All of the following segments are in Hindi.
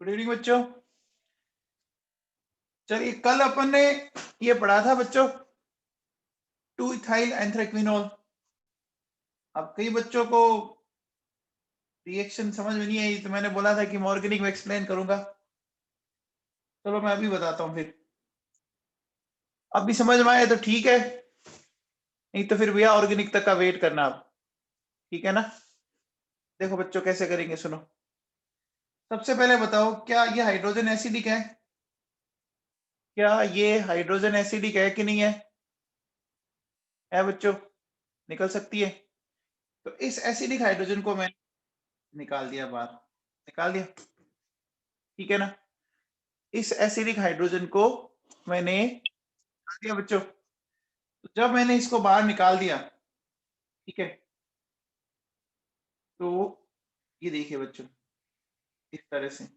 गुड इवनिंग बच्चों। चलिए, कल अपन ने ये पढ़ा था बच्चों 2-इथाइल एंथ्रेक्विनोल। अब कई बच्चों को रिएक्शन समझ में नहीं आई, तो मैंने बोला था कि मैं ऑर्गेनिक में एक्सप्लेन करूंगा। चलो मैं अभी बताता हूँ, फिर अभी समझ में आए तो ठीक है, नहीं तो फिर भैया ऑर्गेनिक तक का वेट करना आप। ठीक है ना? देखो बच्चों कैसे करेंगे, सुनो। सबसे पहले बताओ, क्या ये हाइड्रोजन एसिडिक है? क्या ये हाइड्रोजन एसिडिक है कि नहीं है? है बच्चों? निकल सकती है। तो इस एसिडिक हाइड्रोजन को मैं निकाल दिया बाहर। निकाल दिया, ठीक है ना? इस एसिडिक हाइड्रोजन को मैंने निकाल दिया बच्चों। तो जब मैंने इसको बाहर निकाल दिया, ठीक है, तो ये देखिए बच्चों, इस तरह से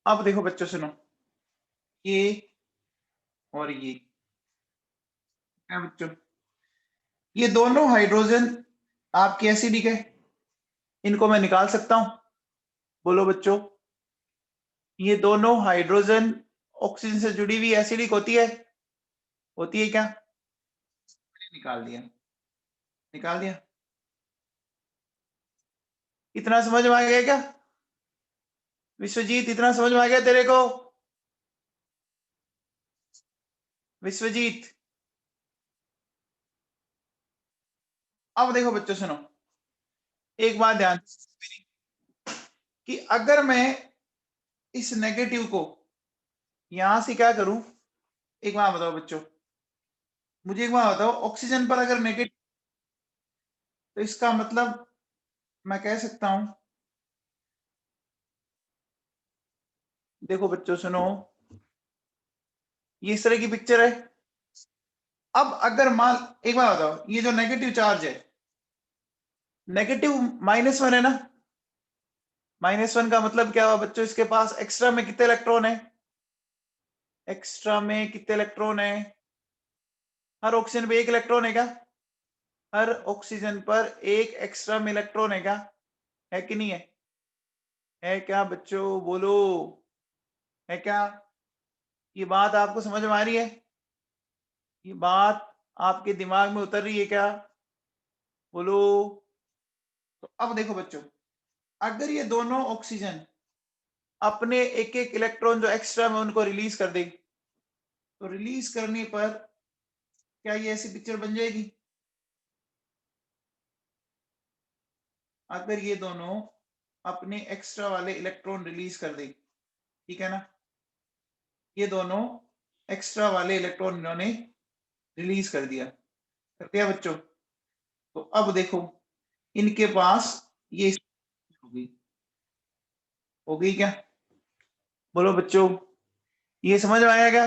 अब देखो बच्चों, सुनो, ये और ये है बच्चों, ये दोनों हाइड्रोजन आपकी एसिडिक है। इनको मैं निकाल सकता हूं? बोलो बच्चों, ये दोनों हाइड्रोजन ऑक्सीजन से जुड़ी हुई एसिडिक होती है? होती है क्या? निकाल दिया, निकाल दिया। इतना समझ में आ गया क्या विश्वजीत? इतना समझ में आ गया तेरे को विश्वजीत? अब देखो बच्चों, सुनो, एक बात ध्यान कि अगर मैं इस नेगेटिव को यहां से क्या करूं, एक बात बताओ बच्चों, मुझे एक बात बताओ, ऑक्सीजन पर अगर नेगेटिव, तो इसका मतलब मैं कह सकता हूं, देखो बच्चों सुनो, ये इस तरह की पिक्चर है। अब अगर मान, एक बात बताओ, ये जो नेगेटिव चार्ज है, नेगेटिव -1 है ना? -1 का मतलब क्या हुआ बच्चों? इसके पास एक्स्ट्रा में कितने इलेक्ट्रॉन है? एक्स्ट्रा में कितने इलेक्ट्रॉन है? हर ऑक्सीजन पे एक इलेक्ट्रॉन है क्या? हर ऑक्सीजन पर एक एक्स्ट्रा में इलेक्ट्रॉन है क्या? है कि नहीं है? है क्या बच्चों? बोलो, है क्या? ये बात आपको समझ में आ रही है? ये बात आपके दिमाग में उतर रही है क्या? बोलो। तो अब देखो बच्चों, अगर ये दोनों ऑक्सीजन अपने एक एक इलेक्ट्रॉन जो एक्स्ट्रा में उनको रिलीज कर दे, तो रिलीज करने पर क्या ये ऐसी पिक्चर बन जाएगी? अगर ये दोनों अपने एक्स्ट्रा वाले इलेक्ट्रॉन रिलीज कर दे, ठीक है ना, ये दोनों एक्स्ट्रा वाले इलेक्ट्रॉन इन्होंने रिलीज कर दिया बच्चों। तो अब देखो, इनके पास ये होगी, हो गई क्या? बोलो बच्चों, ये समझ में आया क्या?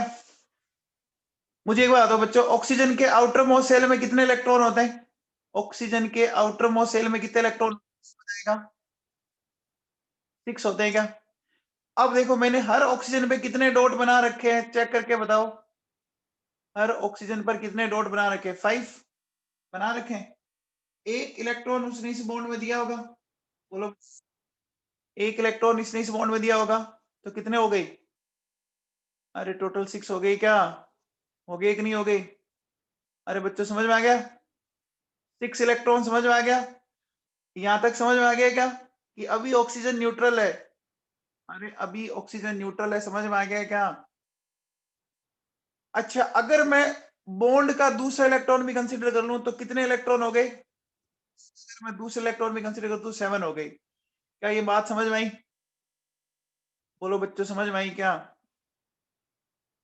मुझे एक बात बताओ बच्चों, ऑक्सीजन के आउटर मोस्ट सेल में कितने इलेक्ट्रॉन होते हैं? ऑक्सीजन के आउटर मोस्ट सेल में कितने इलेक्ट्रॉन हो? 6 होते हैं क्या? अब देखो, मैंने हर ऑक्सीजन पे कितने डॉट बना रखे हैं, चेक करके बताओ। हर ऑक्सीजन पर कितने डॉट बना रखे हैं? 5 बना रखे हैं। एक इलेक्ट्रॉन उसने इस बॉन्ड में दिया होगा। बोलो, एक इलेक्ट्रॉन इसने इस बॉन्ड में दिया होगा, तो कितने हो गए? अरे टोटल 6 हो गए क्या? हो गए कि नहीं हो गए? अरे बच्चों समझ में आ गया? 6 इलेक्ट्रॉन समझ में आ गया? यहां तक समझ में आ गया क्या कि अभी ऑक्सीजन न्यूट्रल है? अरे अभी ऑक्सीजन न्यूट्रल है, समझ में आ गया क्या? अच्छा, अगर मैं बॉन्ड का दूसरा इलेक्ट्रॉन भी कंसीडर कर लूं, तो कितने इलेक्ट्रॉन हो गए? अगर मैं दूसरे इलेक्ट्रॉन भी कंसीडर कर दूं, 7 हो गए। क्या ये बात समझ में आई? बोलो बच्चों, समझ में आई क्या?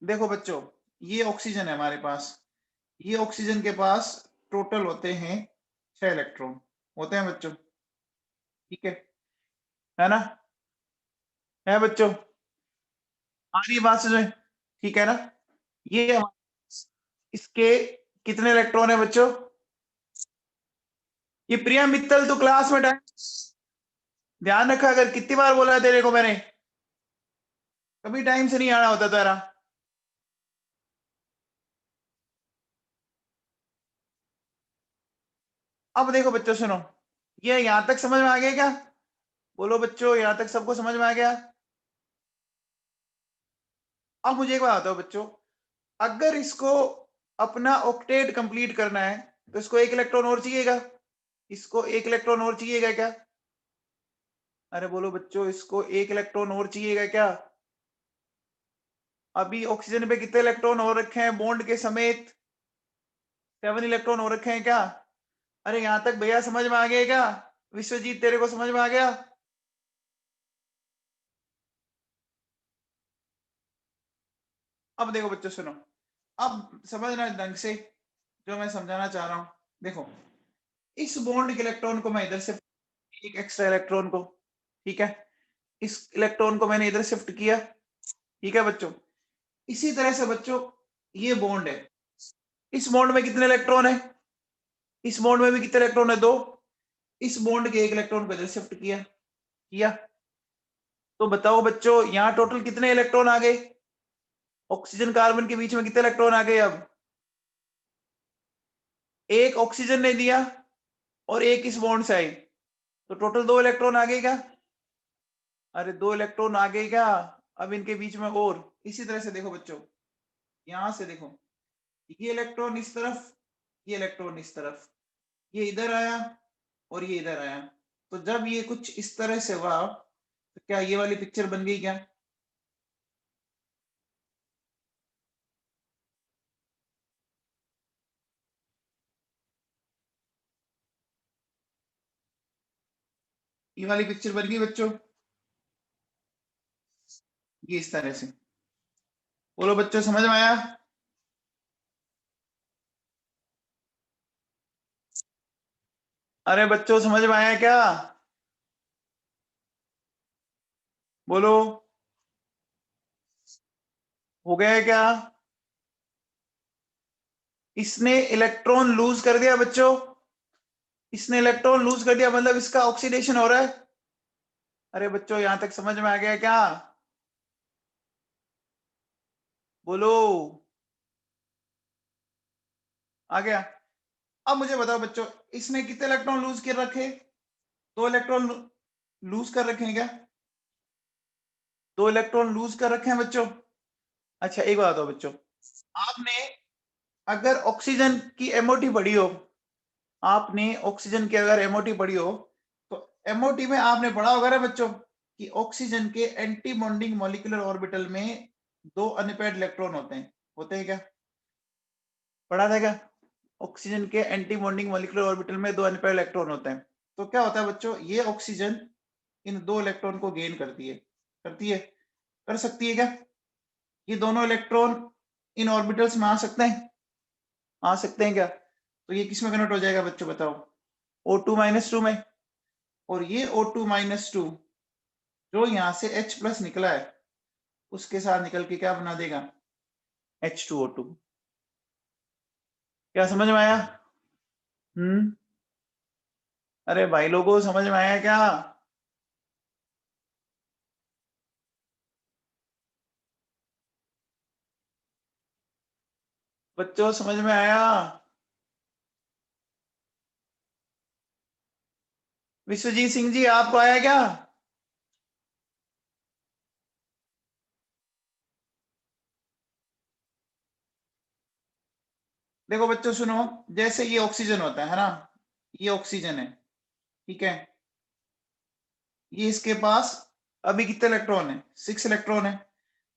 देखो बच्चों, ये ऑक्सीजन है हमारे पास, ये ऑक्सीजन के पास टोटल होते हैं 6 इलेक्ट्रॉन होते हैं बच्चों, ठीक है ना? है बच्चों? आ रही है बात समझ में? ठीक है ना? ये इसके कितने इलेक्ट्रॉन है बच्चों? ये प्रिया मित्तल तो क्लास में ध्यान रखा, अगर कितनी बार बोला है तेरे को मैंने, कभी टाइम से नहीं आना होता तेरा। अब देखो बच्चों सुनो, ये यहां तक समझ में आ गया क्या? बोलो बच्चों, यहां तक सबको समझ में आ गया? अब मुझे एक बात बताओ बच्चों, अगर इसको अपना ऑक्टेट कंप्लीट करना है तो इसको एक इलेक्ट्रॉन और चाहिएगा? इसको एक इलेक्ट्रॉन और चाहिएगा क्या? अरे बोलो बच्चों, इसको एक इलेक्ट्रॉन और चाहिएगा क्या? अभी ऑक्सीजन पे कितने इलेक्ट्रॉन हो रखे हैं बॉन्ड के समेत? 7 इलेक्ट्रॉन हो रखे हैं क्या? अरे यहां तक भैया समझ में आ गया क्या? विश्वजीत तेरे को समझ में आ गया? अब देखो बच्चों सुनो, अब समझना ढंग से जो मैं समझाना चाह रहा हूं। देखो, इस बॉन्ड के इलेक्ट्रॉन को मैं इधर से, एक एक्स्ट्रा इलेक्ट्रॉन को, ठीक है, इस इलेक्ट्रॉन को मैंने इधर शिफ्ट किया, ठीक है बच्चों। इसी तरह से बच्चों ये बॉन्ड है, इस बॉन्ड में कितने इलेक्ट्रॉन है? इस बॉन्ड में भी कितने इलेक्ट्रॉन है? 2। इस बॉन्ड के एक इलेक्ट्रॉन को इधर शिफ्ट किया किया तो बताओ बच्चों, यहां टोटल कितने इलेक्ट्रॉन आ गए? ऑक्सीजन कार्बन के बीच में कितने इलेक्ट्रॉन आ गए? अब एक ऑक्सीजन ने दिया और एक इस बॉन्ड से आई, तो टोटल 2 इलेक्ट्रॉन आ गए क्या? अरे 2 इलेक्ट्रॉन आ गए क्या? अब इनके बीच में और इसी तरह से देखो बच्चों, यहां से देखो, ये इलेक्ट्रॉन इस तरफ, ये इलेक्ट्रॉन इस तरफ, ये इधर आया और ये इधर आया। तो जब ये कुछ इस तरह से हुआ तो क्या ये वाली पिक्चर बन गई क्या? ये वाली पिक्चर बन गई बच्चों, ये इस तरह से। बोलो बच्चों, समझ में आया? अरे बच्चों, समझ में आया क्या? बोलो, हो गया है क्या? इसने इलेक्ट्रॉन लूज कर दिया बच्चों, इसने इलेक्ट्रॉन लूज कर दिया, मतलब इसका ऑक्सीडेशन हो रहा है। अरे बच्चों, यहां तक समझ में आ गया क्या? बोलो, आ गया? अब मुझे बताओ बच्चों, इसने कितने इलेक्ट्रॉन लूज कर रखे? 2 इलेक्ट्रॉन लूज कर रखे हैं क्या? 2 इलेक्ट्रॉन लूज कर रखे हैं बच्चों। अच्छा एक बात बताओ बच्चों, आपने अगर ऑक्सीजन की एमओटी पढ़ी हो, आपने ऑक्सीजन की अगर एमओटी पढ़ी हो, तो एमओटी में आपने पढ़ा होगा ना बच्चों कि ऑक्सीजन के एंटी बॉन्डिंग मॉलिक्यूलर ऑर्बिटल में 2 अनपेयर्ड इलेक्ट्रॉन होते हैं क्या? पढ़ा था क्या? ऑक्सीजन के एंटी बॉन्डिंग मॉलिक्यूलर ऑर्बिटल में 2 अनपेयर्ड इलेक्ट्रॉन होते हैं। तो क्या होता है बच्चों, ये ऑक्सीजन इन 2 इलेक्ट्रॉन को गेन कर सकती है क्या? ये दोनों इलेक्ट्रॉन इन ऑर्बिटल्स में आ सकते हैं क्या? तो ये किस में कन्वर्ट हो जाएगा बच्चों बताओ? O2-2 में। और ये O2-2 जो यहां से H+ निकला है, उसके साथ निकल के क्या बना देगा? H2O2। क्या समझ में आया? अरे भाई लोगों, समझ में आया क्या? बच्चों समझ में आया? विश्वजीत सिंह जी, आपको आया क्या? देखो बच्चों सुनो, जैसे ये ऑक्सीजन होता है ना, ये ऑक्सीजन है, ठीक है, ये इसके पास अभी कितने इलेक्ट्रॉन है? 6 इलेक्ट्रॉन है।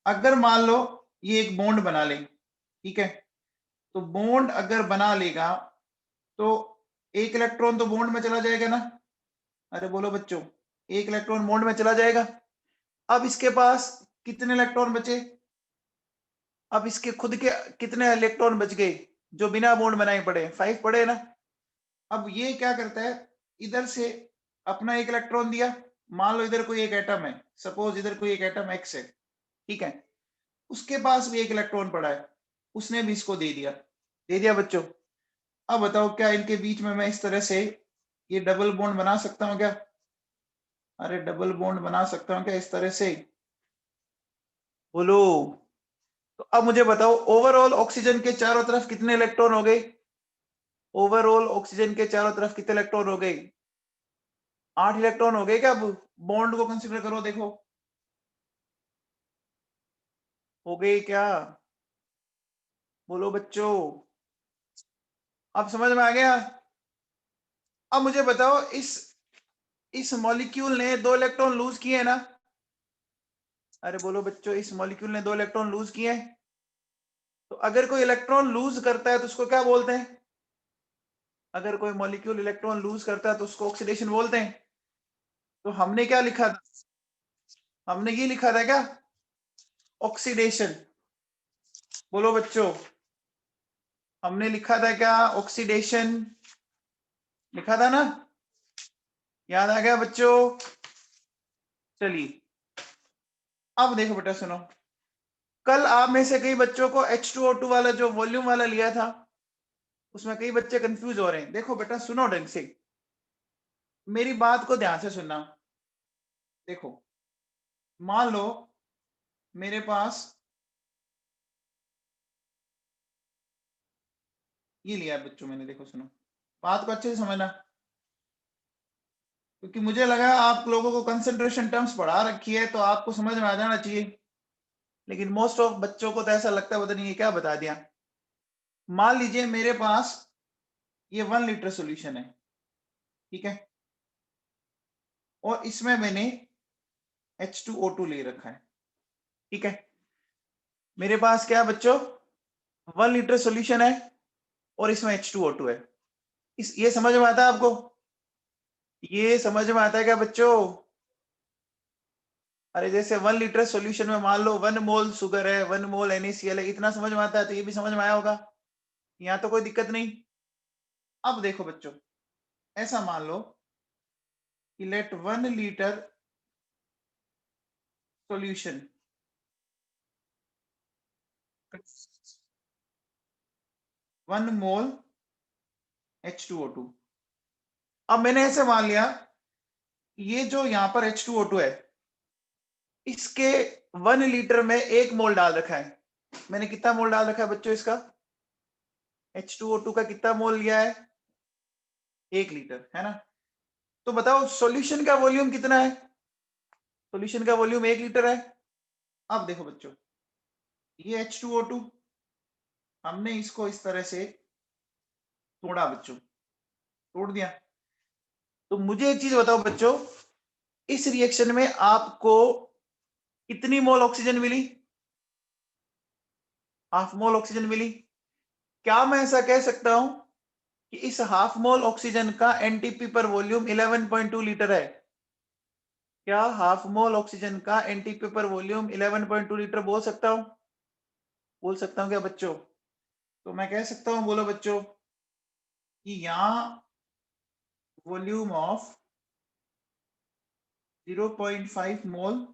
अगर मान लो ये एक बॉन्ड बना ले, ठीक है, तो बॉन्ड अगर बना लेगा तो एक इलेक्ट्रॉन तो बॉन्ड में चला जाएगा ना? अरे बोलो बच्चों, एक इलेक्ट्रॉन बॉन्ड में चला जाएगा। अब इसके पास कितने इलेक्ट्रॉन बचे? अब इसके खुद के कितने इलेक्ट्रॉन बच गए जो बिना बॉन्ड बनाए पड़े? 5 पड़े ना? अब ये क्या करता है, इधर से अपना एक इलेक्ट्रॉन दिया, मान लो इधर कोई एक एटम है, सपोज इधर कोई एक एटम X है, ठीक है, उसके पास भी एक इलेक्ट्रॉन पड़ा है, उसने भी इसको दे दिया बच्चों। अब बताओ, क्या इनके बीच में मैं इस तरह से ये डबल बॉन्ड बना सकता हूं क्या? अरे डबल बॉन्ड बना सकता हूं क्या इस तरह से? बोलो। तो अब मुझे बताओ, ओवरऑल ऑक्सीजन के चारों तरफ कितने इलेक्ट्रॉन हो गए? ओवरऑल ऑक्सीजन के चारों तरफ कितने इलेक्ट्रॉन हो गए? 8 इलेक्ट्रॉन हो गए क्या? अब बॉन्ड को कंसीडर करो, देखो हो गए क्या? बोलो बच्चों, अब समझ में आ गया? अब मुझे बताओ, इस मॉलिक्यूल ने 2 इलेक्ट्रॉन लूज किए हैं ना? अरे बोलो बच्चों, इस मॉलिक्यूल ने 2 इलेक्ट्रॉन लूज किए हैं। तो अगर कोई इलेक्ट्रॉन लूज करता है तो उसको क्या बोलते हैं? अगर कोई मॉलिक्यूल इलेक्ट्रॉन लूज करता है तो उसको ऑक्सीडेशन बोलते हैं। तो हमने क्या लिखा था? हमने ये लिखा था क्या? ऑक्सीडेशन। बोलो बच्चों, हमने लिखा था क्या? ऑक्सीडेशन लिखा था ना? याद आ गया बच्चों? चलिए, अब देखो बेटा, सुनो, कल आप में से कई बच्चों को H2O2 वाला जो वॉल्यूम वाला लिया था, उसमें कई बच्चे कंफ्यूज हो रहे हैं। देखो बेटा, सुनो ढंग से, मेरी बात को ध्यान से सुनना। देखो, मान लो मेरे पास ये लिया है बच्चों मैंने, देखो सुनो, बात को अच्छे से समझना, क्योंकि मुझे लगा आप लोगों को कंसंट्रेशन टर्म्स पढ़ा रखी है तो आपको समझ में आ जाना चाहिए, लेकिन मोस्ट ऑफ बच्चों को तो ऐसा लगता है पता नहीं ये क्या बता दिया। मान लीजिए मेरे पास ये 1 लीटर सॉल्यूशन है, ठीक है, और इसमें मैंने H2O2 ले रखा है, ठीक है। मेरे पास क्या है बच्चों? 1 लीटर सॉल्यूशन है और इसमें H2O2 है। ये समझ में आता है आपको? ये समझ में आता है क्या बच्चों? अरे जैसे 1 लीटर सॉल्यूशन में मान लो 1 मोल शुगर है, 1 मोल NaCl है, इतना समझ में आता है, तो ये भी समझ में आया होगा, यहाँ तो कोई दिक्कत नहीं। अब देखो बच्चों, ऐसा मान लो कि लेट 1 लीटर सॉल्यूशन 1 मोल H2O2। अब मैंने ऐसे मान लिया, ये जो यहाँ पर H2O2 है, इसके 1 लीटर में 1 मोल डाल रखा है। मैंने कितना मोल डाल रखा है बच्चों इसका? H2O2 का कितना मोल लिया है? 1 लीटर, है ना? तो बताओ सॉल्यूशन का वॉल्यूम कितना है? सॉल्यूशन का वॉल्यूम 1 लीटर है। अब देखो बच्चों, ये H2O2 हमने इसको इस तरह से तोड़ा बच्चों, तोड़ दिया। तो मुझे एक चीज बताओ बच्चों, इस रिएक्शन में आपको कितनी मोल ऑक्सीजन मिली? हाफ मोल ऑक्सीजन मिली। क्या मैं ऐसा कह सकता हूं कि इस हाफ मोल ऑक्सीजन का एनटीपी पर वॉल्यूम 11.2 लीटर है? क्या हाफ मोल ऑक्सीजन का एनटीपी पर वॉल्यूम 11.2 लीटर बोल सकता हूं? बोल सकता हूं क्या बच्चों? तो मैं कह सकता हूं, बोलो बच्चों, कि यहां volume of 0.5 mole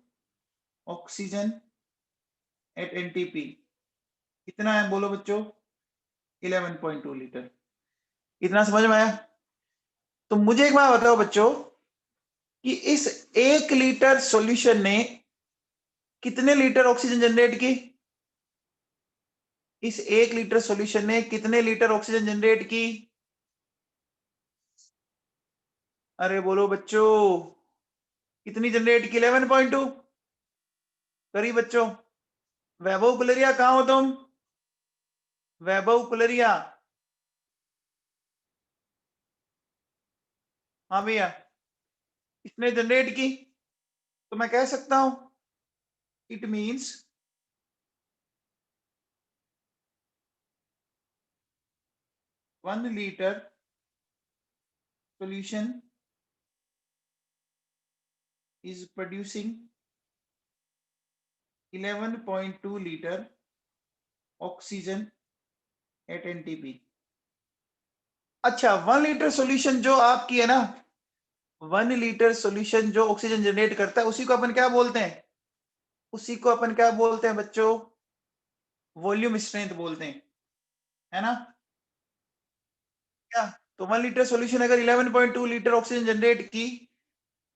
oxygen at NTP कितना है? बोलो बच्चों, 11.2 लीटर। इतना समझ में आया? तो मुझे एक बात बताओ बच्चों, कि इस 1 लीटर सॉल्यूशन ने कितने लीटर ऑक्सीजन जनरेट की? इस 1 लीटर सॉल्यूशन ने कितने लीटर ऑक्सीजन जनरेट की? अरे बोलो बच्चों, कितनी जनरेट की? 11.2। करी बच्चों? वैभव कुलरिया कहां हो तुम? वैभव कुलरिया, हाँ भैया, इसने जनरेट की। तो मैं कह सकता हूं it means 1 litre solution is producing 11.2 liter oxygen at NTP। अच्छा, 1 लीटर सॉल्यूशन जो आपकी है ना, 1 लीटर सॉल्यूशन जो ऑक्सीजन जनरेट करता है, उसी को अपन क्या बोलते हैं? उसी को अपन क्या बोलते हैं बच्चों? वॉल्यूम स्ट्रेंथ बोलते हैं, है ना? क्या? तो 1 लीटर सॉल्यूशन अगर 11.2 लीटर ऑक्सीजन जनरेट की,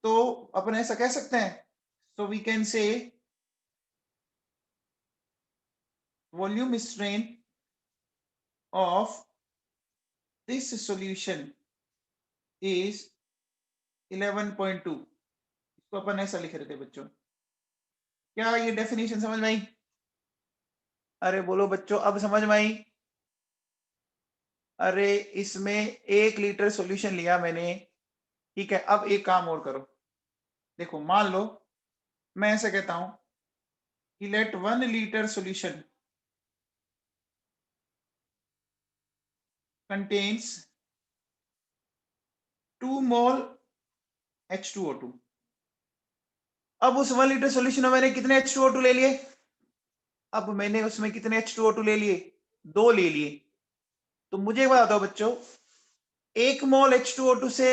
तो अपन ऐसा कह सकते हैं, so we can say volume strength of this solution is 11.2, इसको अपन ऐसा लिख रहे थे बच्चों। क्या ये डेफिनेशन समझ में आई? अरे बोलो बच्चों, अब समझ में आई? अरे इसमें 1 लीटर सॉल्यूशन लिया मैंने, ठीक है। अब एक काम और करो, देखो मान लो मैं ऐसे कहता हूं कि लेट 1 लीटर सॉल्यूशन कंटेन्स 2 मोल H2O2। अब उस 1 लीटर सॉल्यूशन में मैंने कितने H2O2 ले लिए? अब मैंने उसमें कितने H2O2 ले लिए? 2 ले लिए। तो मुझे बता दो बच्चों, 1 मोल H2O2 से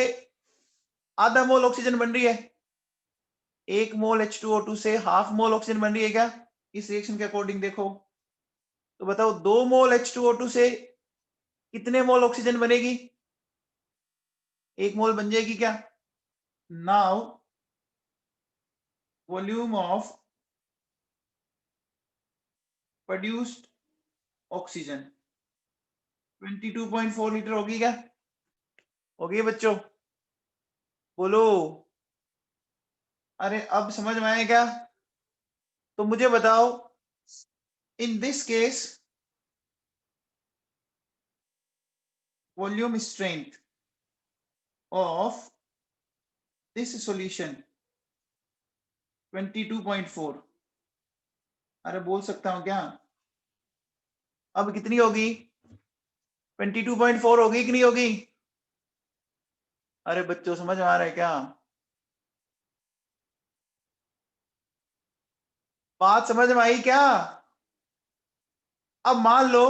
आधा मोल ऑक्सीजन बन रही है, 1 मोल H2O2 से हाफ मोल ऑक्सीजन बन रही है क्या? इस रिएक्शन के अकॉर्डिंग देखो तो बताओ, 2 मोल H2O2 से कितने मोल ऑक्सीजन बनेगी? 1 मोल बन जाएगी क्या? Now volume of produced oxygen 22.4 litre होगी क्या? होगी बच्चों? बोलो। अरे अब समझ में आया क्या? तो मुझे बताओ, in this case volume strength of this solution 22.4, अरे बोल सकता हूं क्या? अब कितनी होगी? 22.4 होगी कि नहीं होगी? अरे बच्चों समझ में आ रहा है क्या? बात समझ में आई क्या? अब मान लो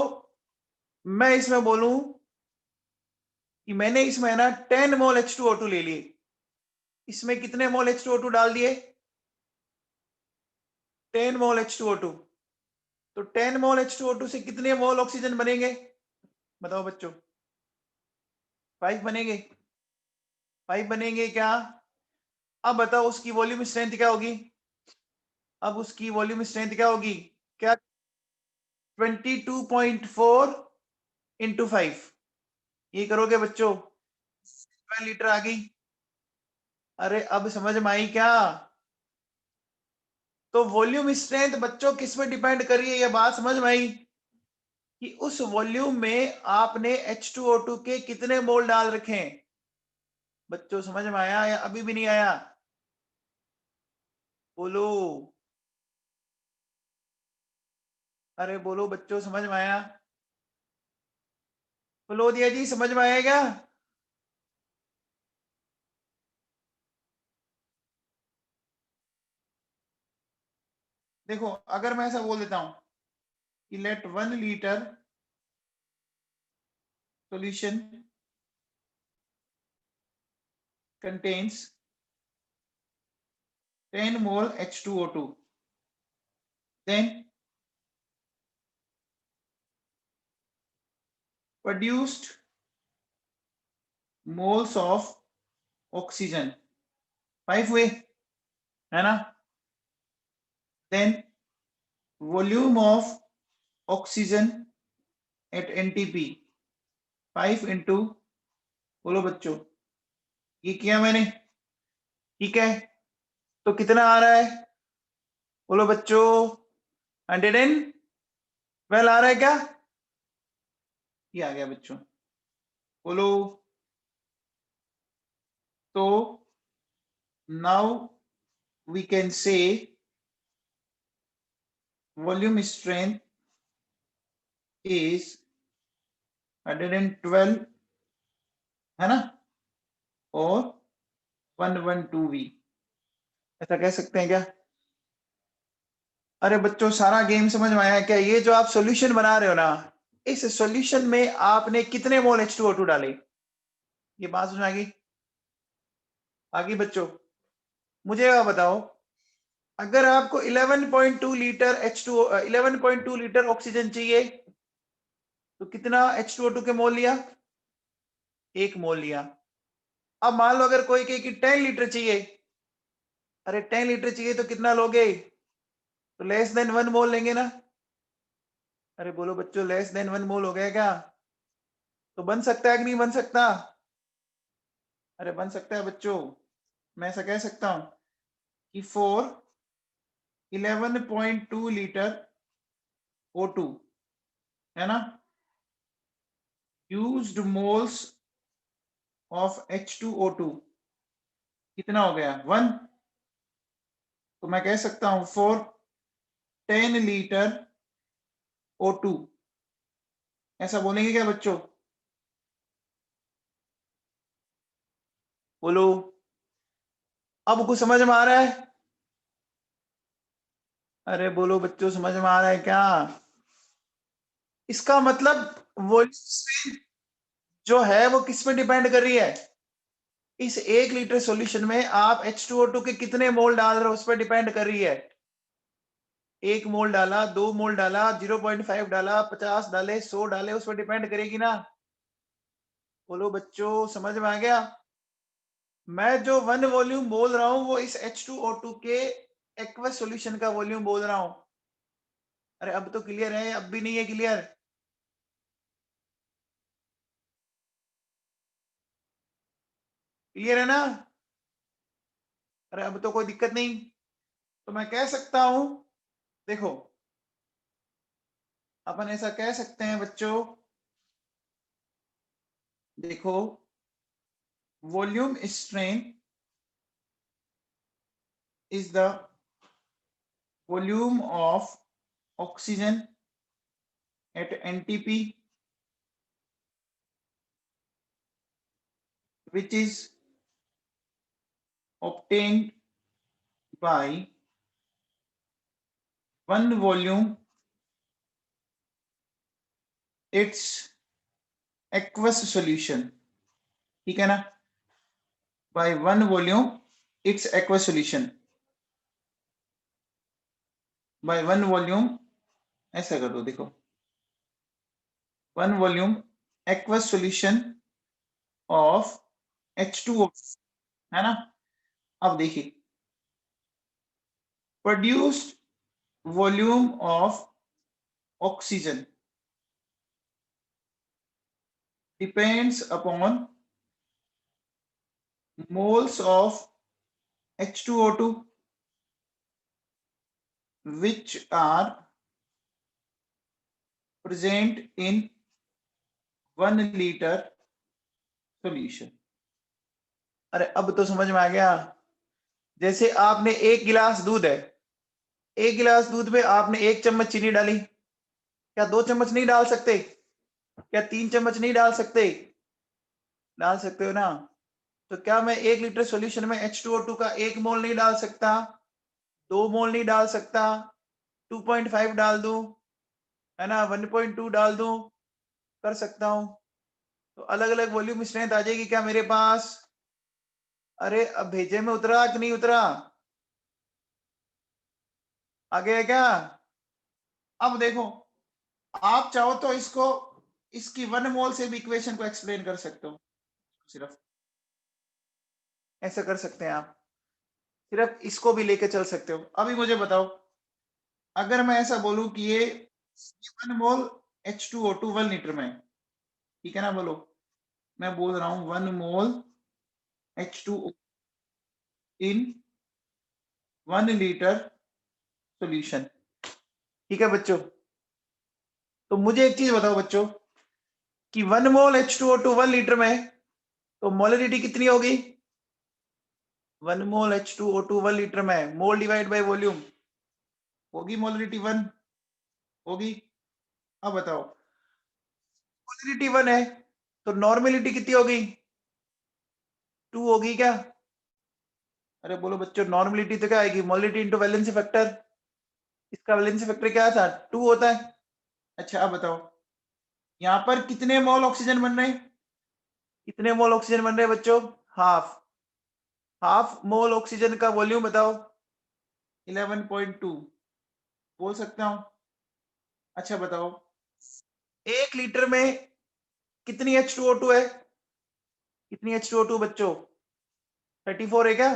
मैं इसमें बोलूं कि मैंने इसमें ना 10 मोल H2O2 ले लिए, इसमें कितने मोल H2O2 डाल दिए? 10 मोल H2O2। तो 10 मोल H2O2 से कितने मोल ऑक्सीजन बनेंगे? बताओ बच्चों। 5 बनेंगे? 5 बनेंगे क्या? अब बताओ उसकी वॉल्यूम स्ट्रेंथ क्या होगी? अब उसकी वॉल्यूम स्ट्रेंथ क्या होगी? क्या 22.4 इंटू 5 ये करोगे बच्चों? 12 लीटर आ गई। अरे अब समझ में आई क्या? तो वॉल्यूम स्ट्रेंथ बच्चों किस में डिपेंड कर रही है, ये बात समझ में आई? कि उस वॉल्यूम में आपने H2O2 के कितने मोल डाल रखे हैं। बच्चों समझ में आया या अभी भी नहीं आया? बोलो। अरे बोलो बच्चों, समझ में आया? बोलो दिया जी, समझ में आया क्या? देखो अगर मैं ऐसा बोल देता हूं कि late 1 litre solution contains 10 mole H2O2, then produced moles of oxygen 5 हुए, है ना? Then volume of oxygen at NTP 5 into, बोलो बच्चों, ये किया मैंने, ठीक है। तो कितना आ रहा है? बोलो बच्चों, 112 आ रहा है क्या? ये आ गया बच्चों, बोलो। तो now we can say volume strength is 112, है ना? और 112V, ऐसा कह सकते हैं क्या? अरे बच्चों सारा गेम समझ में आया क्या? ये जो आप सॉल्यूशन बना रहे हो ना, इस सॉल्यूशन में आपने कितने मोल H2O2 डाले? ये बात समझ में आ गई? आगे बच्चों मुझे आप बताओ, अगर आपको 11.2 लीटर H2O 11.2 लीटर ऑक्सीजन चाहिए तो कितना H2O2 के मोल लिया? 1 मोल लिया। अब मान लो अगर कोई कहे कि 10 लीटर चाहिए, अरे 10 लीटर चाहिए तो कितना लोगे? तो लेस देन 1 मोल लेंगे ना? अरे बोलो बच्चों, लेस देन 1 मोल हो गया क्या? तो बन सकता है कि नहीं बन सकता? अरे बन सकता है बच्चों। मैं ऐसा कह सकता हूं कि 11.2 लीटर O2 है ना, यूज्ड मोल्स ऑफ H2O2 कितना हो गया 1। तो मैं कह सकता हूं 10 लीटर O2, ऐसा बोलेंगे क्या बच्चों? बोलो, अब कुछ समझ में आ रहा है? अरे बोलो बच्चों, समझ में आ रहा है क्या? इसका मतलब वॉल्यूम जो है वो किस में डिपेंड कर रही है? इस 1 लीटर सॉल्यूशन में आप H2O2 के कितने मोल डाल रहे हो उस पर डिपेंड कर रही है। 1 मोल डाला, 2 मोल डाला, 0.5 डाला, 50 डाले, 100 डाले, उस पर डिपेंड करेगी ना। बोलो बच्चों, समझ में आ गया? मैं जो 1 वॉल्यूम बोल रहा हूं वो इस H2O2 के एक्वस सॉल्यूशन का वॉल्यूम बोल रहा हूं। अरे अब तो क्लियर है, अब भी नहीं है क्लियर? क्लियर है ना? अरे अब तो कोई दिक्कत नहीं। तो मैं कह सकता हूं, देखो अपन ऐसा कह सकते हैं बच्चों, देखो volume strain is the volume of oxygen at NTP which is obtained by 1 volume its aqueous solution, ठीक है ना, by 1 volume its aqueous solution, by 1 volume, ऐसा कर दो, देखो 1 volume aqueous solution of H2O, है ना। अब देखिए, produced volume of oxygen depends upon moles of H2O2 which are present in 1 liter solution। अरे अब तो समझ में आ गया। जैसे आपने 1 गिलास दूध है, 1 गिलास दूध में आपने 1 चम्मच चीनी डाली, क्या 2 चम्मच नहीं डाल सकते? क्या 3 चम्मच नहीं डाल सकते? डाल सकते हो ना। तो क्या मैं 1 लीटर सॉल्यूशन में H2O2 का 1 मोल नहीं डाल सकता, 2 मोल नहीं डाल सकता, 2.5 डाल दूं, है ना, 1.2 डाल दूं, कर सकता हूं। तो अलग अलग वॉल्यूम स्ट्रेंथ आ जाएगी क्या मेरे पास? अरे अब भेजे में उतरा कि नहीं उतरा? आ गया क्या? अब देखो, आप चाहो तो इसको, इसकी 1 मोल से भी इक्वेशन को एक्सप्लेन कर सकते हो, सिर्फ ऐसा कर सकते हैं आप, सिर्फ इसको भी लेके चल सकते हो। अभी मुझे बताओ, अगर मैं ऐसा बोलूं कि ये 1 मोल H2O2 1 लीटर में, ठीक है ना, बोलो मैं बोल रहा हूं 1 मोल H2O इन 1 लीटर सॉल्यूशन, ठीक है बच्चों। तो मुझे एक चीज बताओ बच्चों कि 1 मोल H2O2 1 लीटर में, तो मोलरिटी कितनी होगी? 1 मोल H2O2 1 लीटर में, मोल डिवाइड बाय वॉल्यूम, होगी मोलरिटी 1, होगी। अब बताओ, मोलरिटी 1 है तो नॉर्मेलिटी कितनी होगी? 2 होगी क्या? अरे बोलो बच्चों, नॉर्मेलिटी तो क्या आएगी? Molarity into valency factor. इसका वैलेंसी फैक्टर क्या था? 2 होता है। अच्छा अब बताओ, यहां पर कितने मोल ऑक्सीजन बन रहे हैं? कितने मोल ऑक्सीजन बन रहे हैं बच्चों? हाफ। हाफ मोल ऑक्सीजन का वॉल्यूम बताओ? 11.2 बोल सकता हूं। अच्छा बताओ, 1 लीटर में कितनी H2O2 है? कितनी H2O2 बच्चों? 34 है क्या?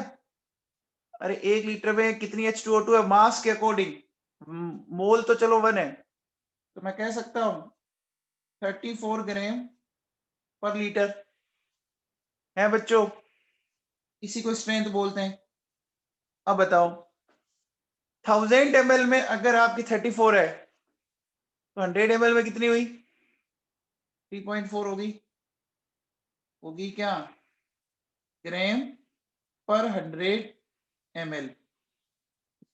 अरे 1 लीटर में कितनी H2O2 है मास के अकॉर्डिंग? मोल तो चलो 1 है, तो मैं कह सकता हूं 34 ग्राम पर लीटर है बच्चों, इसी को स्ट्रेंथ बोलते हैं। अब बताओ 1000 ml में अगर आपकी 34 है तो 100 ml में कितनी हुई? 3.4 होगी क्या? ग्राम पर 100 ml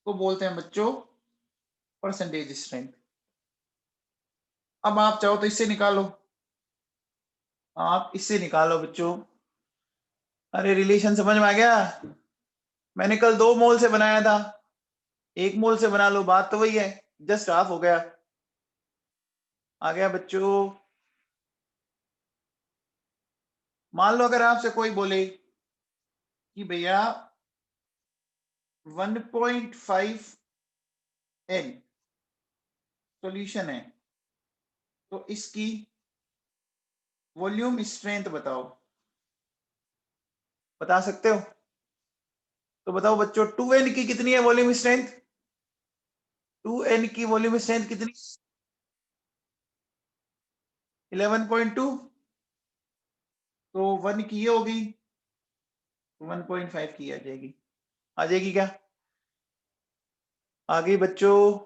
को बोलते हैं बच्चों परसेंटेज स्ट्रेंथ। अब आप चाहो तो इससे निकालो, आप इससे निकालो बच्चों। अरे रिलेशन समझ में आ गया? मैंने कल 2 मोल से बनाया था, 1 मोल से बना लो, बात तो वही है, जस्ट हाफ हो गया। आ गया बच्चों? मान लो अगर आपसे कोई बोले कि भैया 1.5 N सॉल्यूशन है, तो इसकी वॉल्यूम स्ट्रेंथ बताओ, बता सकते हो? तो बताओ बच्चों 2N की कितनी है वॉल्यूम स्ट्रेंथ? 2N की वॉल्यूम स्ट्रेंथ कितनी? 11.2। तो 1 की ये होगी, 1.5 की आ जाएगी। आ जाएगी क्या? आ गई बच्चों?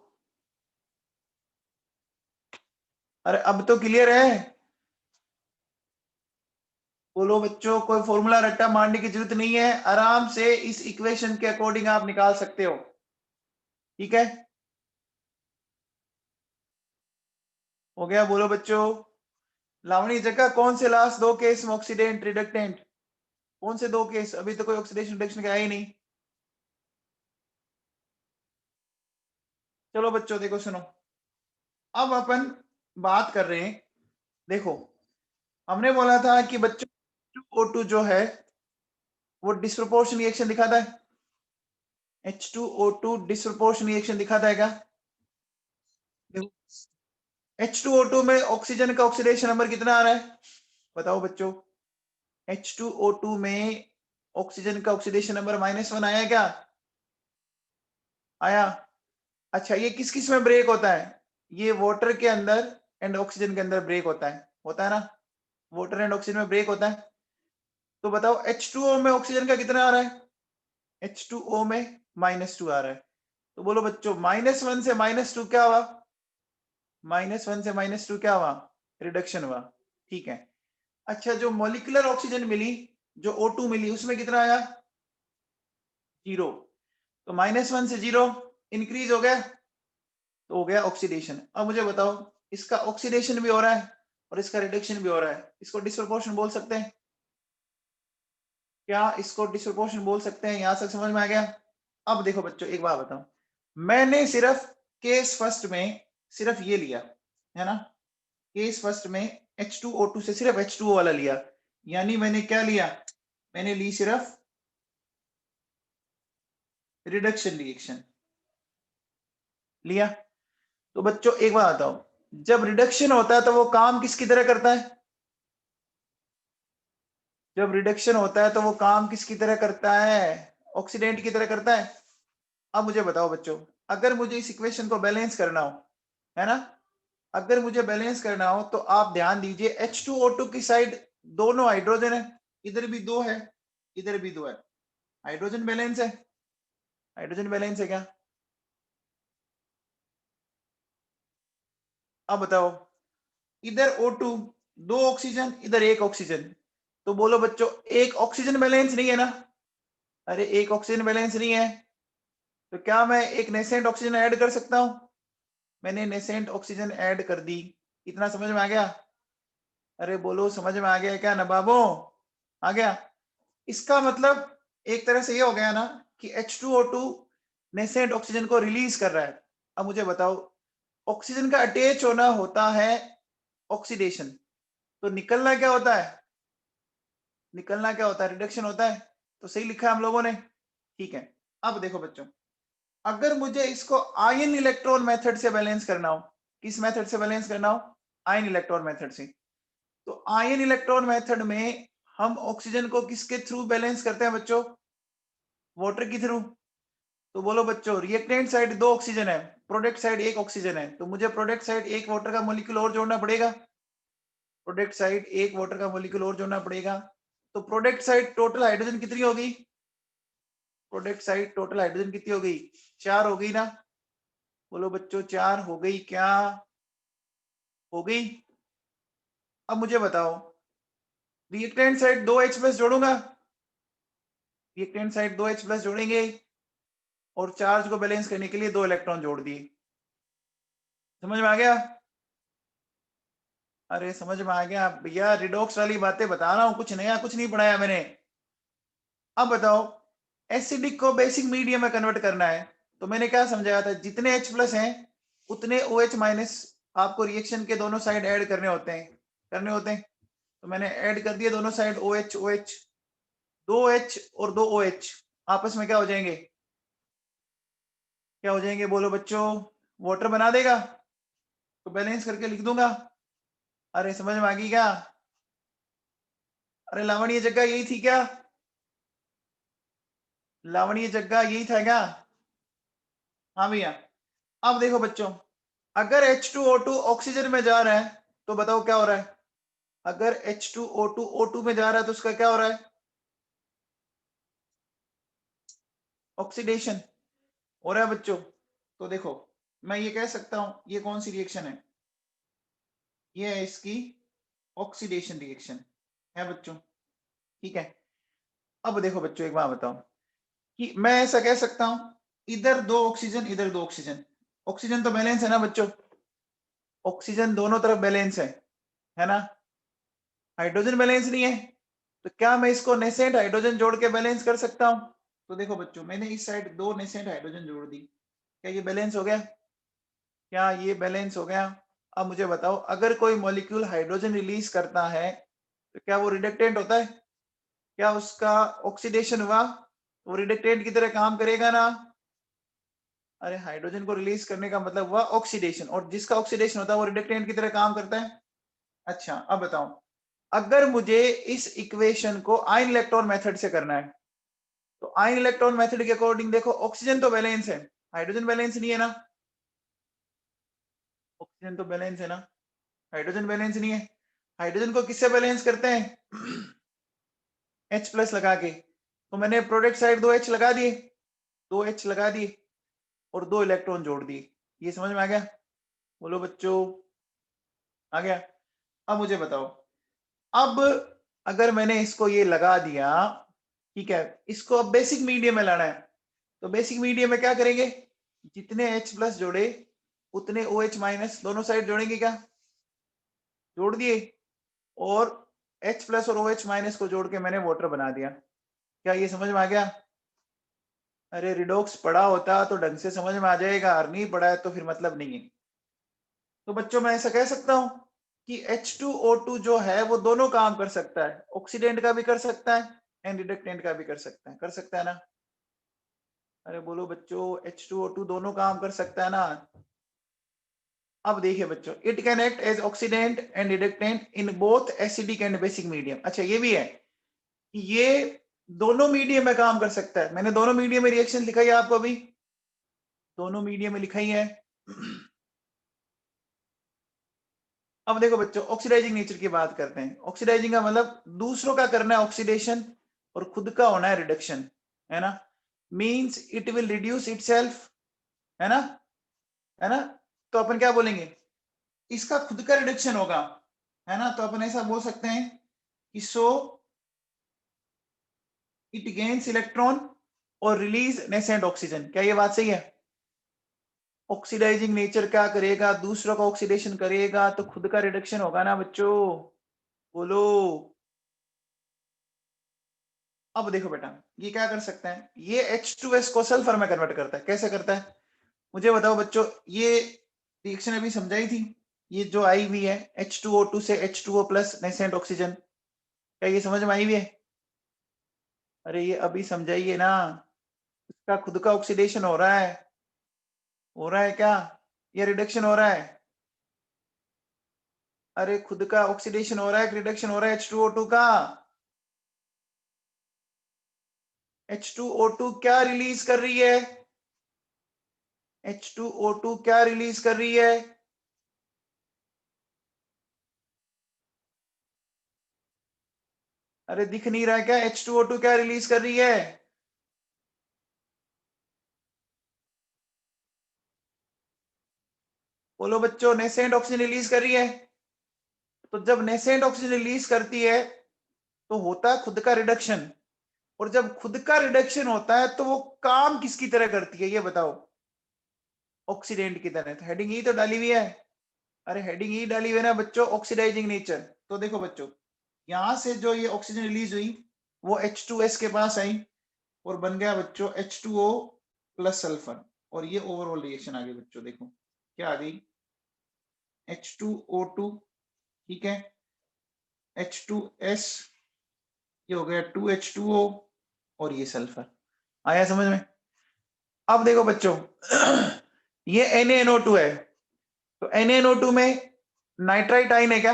अरे अब तो क्लियर है? बोलो बच्चों, कोई फॉर्मूला रट्टा मारने की जरूरत नहीं है, आराम से इस इक्वेशन के अकॉर्डिंग आप निकाल सकते हो। ठीक है, हो गया? बोलो बच्चों, लावणी जगह कौन से लास्ट 2 केस में ऑक्सीडेंट रिडक्टेंट? कौन से 2 केस? अभी तो कोई ऑक्सीडेशन रिडक्शन का है ही नहीं। चलो बच्चों देखो सुनो, अब अपन बात कर रहे हैं, देखो हमने बोला था कि बच्चों O2 जो है वो डिस्प्रोपोर्शन रिएक्शन दिखाता है, H2O2 डिस्प्रोपोर्शन रिएक्शन दिखाता है क्या? H2O2 में ऑक्सीजन का ऑक्सीडेशन नंबर कितना आ रहा है? बताओ बच्चों, H2O2 में ऑक्सीजन का ऑक्सीडेशन नंबर -1 आया क्या? आया। अच्छा ये किस किस में ब्रेक होता है? ये वाटर के अंदर एंड ऑक्सीजन के अंदर ब्रेक होता है ना? वाटर एंड ऑक्सीजन में ब्रेक होता है। तो बताओ H2O में ऑक्सीजन का कितना आ रहा है? H2O में -2 आ रहा है। तो बोलो बच्चों -1 से -2 क्या हुआ? -1 से -2 क्या हुआ? रिडक्शन हुआ। ठीक है। अच्छा जो मॉलिक्यूलर ऑक्सीजन मिली, जो O2 मिली, उसमें कितना आया? 0। तो -1 से 0 इंक्रीज हो गया, तो हो गया ऑक्सीडेशन। अब मुझे बताओ इसका ऑक्सीडेशन भी हो रहा है और इसका रिडक्शन भी हो रहा है, इसको डिस्प्रोपोर्शन बोल सकते हैं क्या? इसको डिस्प्रोपोर्शन बोल सकते हैं? यहां तक समझ में आ गया? अब देखो बच्चों एक बात बताओ, मैंने सिर्फ केस फर्स्ट में सिर्फ ये लिया है ना, केस फर्स्ट में H2O2 से सिर्फ H2O वाला लिया, यानी मैंने क्या लिया? मैंने ली सिर्फ रिडक्शन रिएक्शन लिया। तो बच्चों एक बात बताओ, जब रिडक्शन होता है तो वो काम किसकी तरह करता है? जब रिडक्शन होता है तो वो काम किसकी तरह करता है? ऑक्सीडेंट की तरह करता है। अब मुझे बताओ बच्चों, अगर मुझे इस इक्वेशन को बैलेंस करना हो, है ना, अगर मुझे बैलेंस करना हो तो आप ध्यान दीजिए H2O2 की साइड दोनों हाइड्रोजन है, इधर भी 2 है, इधर भी 2 है, हाइड्रोजन बैलेंस है। हाइड्रोजन बैलेंस है क्या? अब बताओ इधर O2 2 ऑक्सीजन, इधर 1 ऑक्सीजन, तो बोलो बच्चों एक ऑक्सीजन बैलेंस नहीं है ना? अरे एक ऑक्सीजन बैलेंस नहीं है, तो क्या मैं एक नेसेंट ऑक्सीजन ऐड कर सकता हूं? मैंने नेसेंट ऑक्सीजन ऐड कर दी। इतना समझ में आ गया? अरे बोलो समझ में आ गया क्या नवाबों? आ गया? इसका मतलब एक तरह से ये हो गया ना कि H2O2 नेसेंट ऑक्सीजन को रिलीज कर रहा है। अब मुझे बताओ ऑक्सीजन का अटैच होना होता है ऑक्सीडेशन, तो निकलना क्या होता है? निकलना क्या होता है? रिडक्शन होता है। तो सही लिखा है हम लोगों ने। ठीक है, अब देखो बच्चों, अगर मुझे इसको आयन इलेक्ट्रॉन मेथड से बैलेंस करना हो, किस मेथड से बैलेंस करना हो? आयन इलेक्ट्रॉन मेथड से। तो आयन इलेक्ट्रॉन मेथड में हम ऑक्सीजन को किसके थ्रू बैलेंस करते हैं बच्चों? वाटर के थ्रू। तो बोलो बच्चों रिएक्टेंट साइड 2 ऑक्सीजन है, प्रोडक्ट साइड 1 ऑक्सीजन है, तो मुझे प्रोडक्ट साइड 1 वाटर का मॉलिक्यूल और जोड़ना पड़ेगा। प्रोडक्ट साइड एक वाटर का मॉलिक्यूल और जोड़ना पड़ेगा। तो प्रोडक्ट साइड टोटल हाइड्रोजन कितनी होगी? प्रोडक्ट साइड टोटल हाइड्रोजन कितनी हो गई? 4 हो गई ना? बोलो बच्चों 4 हो गई क्या? हो गई। अब मुझे बताओ रिएक्टेंट साइड 2H प्लस जोड़ूंगा, रिएक्टेंट साइड 2H प्लस जोड़ेंगे और चार्ज को बैलेंस करने के लिए 2 इलेक्ट्रॉन जोड़ दिए। समझ में आ गया? अरे समझ में आ गया भैया, रिडॉक्स वाली बातें बता रहा हूं, कुछ नया कुछ नहीं पढ़ाया मैंने। अब बताओ एसिडिक को बेसिक मीडियम में कन्वर्ट करना है, तो मैंने क्या समझाया था, जितने H प्लस हैं उतने OH माइनस आपको रिएक्शन के दोनों साइड ऐड करने होते हैं। तो मैंने ऐड कर दिए दोनों साइड OH OH, 2H और 2 OH आपस में क्या हो जाएंगे? क्या हो जाएंगे बोलो बच्चों? वाटर बना देगा। तो बैलेंस करके लिख दूंगा। अरे समझ में आ गई क्या? अरे लावणी जगह यही थी क्या? लावणी जगह यही था क्या? हाँ भैया। अब देखो बच्चों, अगर H2O2 ऑक्सीजन में जा रहा है तो बताओ क्या हो रहा है? अगर H2O2 O2 में जा रहा है तो उसका क्या हो रहा है? ऑक्सीडेशन हो रहा है बच्चों। तो देखो मैं ये कह सकता हूं ये कौन सी रिएक्शन है? ये है इसकी ऑक्सीडेशन रिएक्शन है बच्चों। ठीक है। अब देखो बच्चों एक बात बताओ कि मैं ऐसा कह सकता हूं इधर 2 ऑक्सीजन इधर 2 ऑक्सीजन, ऑक्सीजन तो बैलेंस है ना बच्चों? ऑक्सीजन दोनों तरफ बैलेंस है ना? हाइड्रोजन बैलेंस नहीं है। तो क्या मैं इसको नेसेंट हाइड्रोजन जोड़ के बैलेंस कर सकता हूं? तो देखो बच्चों मैंने इस साइड 2 नेसेंट हाइड्रोजन जोड़ दी, क्या ये बैलेंस हो गया? क्या ये बैलेंस हो गया? अब मुझे बताओ अगर कोई मॉलिक्यूल हाइड्रोजन रिलीज करता है तो क्या वो रिडक्टेंट होता है? क्या उसका ऑक्सीडेशन हुआ? वो रिडक्टेंट की तरह काम करेगा ना? अरे हाइड्रोजन को रिलीज करने का मतलब हुआ ऑक्सीडेशन, और जिसका ऑक्सीडेशन होता है वो रिडक्टेंट की तरह काम करता है। अच्छा अब बताओ अगर मुझे इस इक्वेशन को आयन इलेक्ट्रॉन मेथड से करना है, तो आयन इलेक्ट्रॉन मेथड के अकॉर्डिंग देखो ऑक्सीजन तो बैलेंस है, हाइड्रोजन बैलेंस नहीं है ना? ऑक्सीजन तो बैलेंस है ना, हाइड्रोजन बैलेंस नहीं है। हाइड्रोजन को किससे बैलेंस करते हैं? H प्लस लगा के। तो मैंने प्रोडक्ट साइड 2H लगा दिए, 2H लगा दिए और 2 इलेक्ट्रॉन जोड़ दिए। ये समझ में आ गया? बोलो बच्चों आ गया? अब मुझे बताओ, अब अगर मैंने इसको ये लगा दिया, ठीक है, इसको अब बेसिक मीडियम में लाना है, तो बेसिक मीडियम में क्या करेंगे? जितने H प्लस जोड़े उतने OH माइनस दोनों साइड जोड़ेंगे, क्या जोड़ दिए? और H प्लस और OH माइनस को जोड़ के मैंने वाटर बना दिया। क्या ये समझ में आ गया? अरे रिडॉक्स पढ़ा होता तो ढंग से समझ में आ जाएगा, और नहीं पढ़ा है तो फिर मतलब नहीं है। तो बच्चों मैं ऐसा कह सकता हूं कि H2O2 जो है वो दोनों काम कर सकता है, ऑक्सीडेंट का भी कर सकता है एंड रिडक्टेंट का भी कर सकता है ना? अरे बोलो बच्चों H2O2 दोनों काम कर सकता है ना? अब देखिए बच्चों, it can act as oxidant and reductant in both acidic and basic medium. अच्छा ये भी है कि ये दोनों मीडियम में काम कर सकता है। मैंने दोनों मीडियम में रिएक्शन लिखा है आपको, अभी दोनों मीडियम में लिखा ही है। अब देखो बच्चों ऑक्सीडाइजिंग नेचर की बात करते हैं। ऑक्सीडाइजिंग का मतलब दूसरों का करना है ऑक्सीडेशन और खुद का होना है रिडक्शन, है ना? Means it will reduce itself, है ना? है ना? तो अपन क्या बोलेंगे, इसका खुद का रिडक्शन होगा, है ना? तो अपन ऐसा बोल सकते हैं कि सो इट गेन्स इलेक्ट्रॉन और रिलीज नेसेंट ऑक्सीजन। क्या ये बात सही है? ऑक्सीडाइजिंग नेचर क्या करेगा, दूसरों का ऑक्सीडेशन करेगा तो खुद का रिडक्शन होगा ना बच्चों? बोलो। अब देखो बेटा ये क्या कर सकता है, ये H2S को सल्फर में कन्वर्ट करता है। कैसे करता है मुझे बताओ बच्चों? ये रिएक्शन अभी समझाई थी, ये जो आई हुई है H2O2 से H2O प्लस नेसेंट ऑक्सीजन, क्या ये समझ में आई हुई है? अरे ये अभी समझाइए ना, इसका खुद का ऑक्सीडेशन हो रहा है क्या? ये रिडक्शन हो रहा है? अरे खुद का ऑक्सीडेशन हो रहा है, रिडक्शन हो रहा है H2O2 का? H2O2 क्या रिलीज कर रही है? H2O2 क्या रिलीज कर रही है? अरे दिख नहीं रहा क्या? H2O2 क्या रिलीज कर रही है? बोलो बच्चों, नेसेंट ऑक्सीजन रिलीज कर रही है। तो जब नेसेंट ऑक्सीजन रिलीज करती है तो होता है खुद का रिडक्शन, और जब खुद का रिडक्शन होता है तो वो काम किसकी तरह करती है ये बताओ? ऑक्सीडेंट की तरह। तो हेडिंग ई तो डाली हुई है। अरे हेडिंग ई डाली हुई है ना बच्चों, ऑक्सीडाइजिंग नेचर। तो देखो बच्चों, यहां से जो ये ऑक्सीजन रिलीज हुई वो H2S के पास आई और बन गया बच्चों H2O प्लस सल्फर, और ये ओवरऑल रिएक्शन आ गई बच्चों। देखो क्या आ गई, H2O2, ठीक है, H2S, ये हो गया 2H2O, और ये सल्फर। आया समझ में? अब देखो बच्चों ये NaNO2 है, तो NaNO2 में नाइट्राइट आइन है क्या?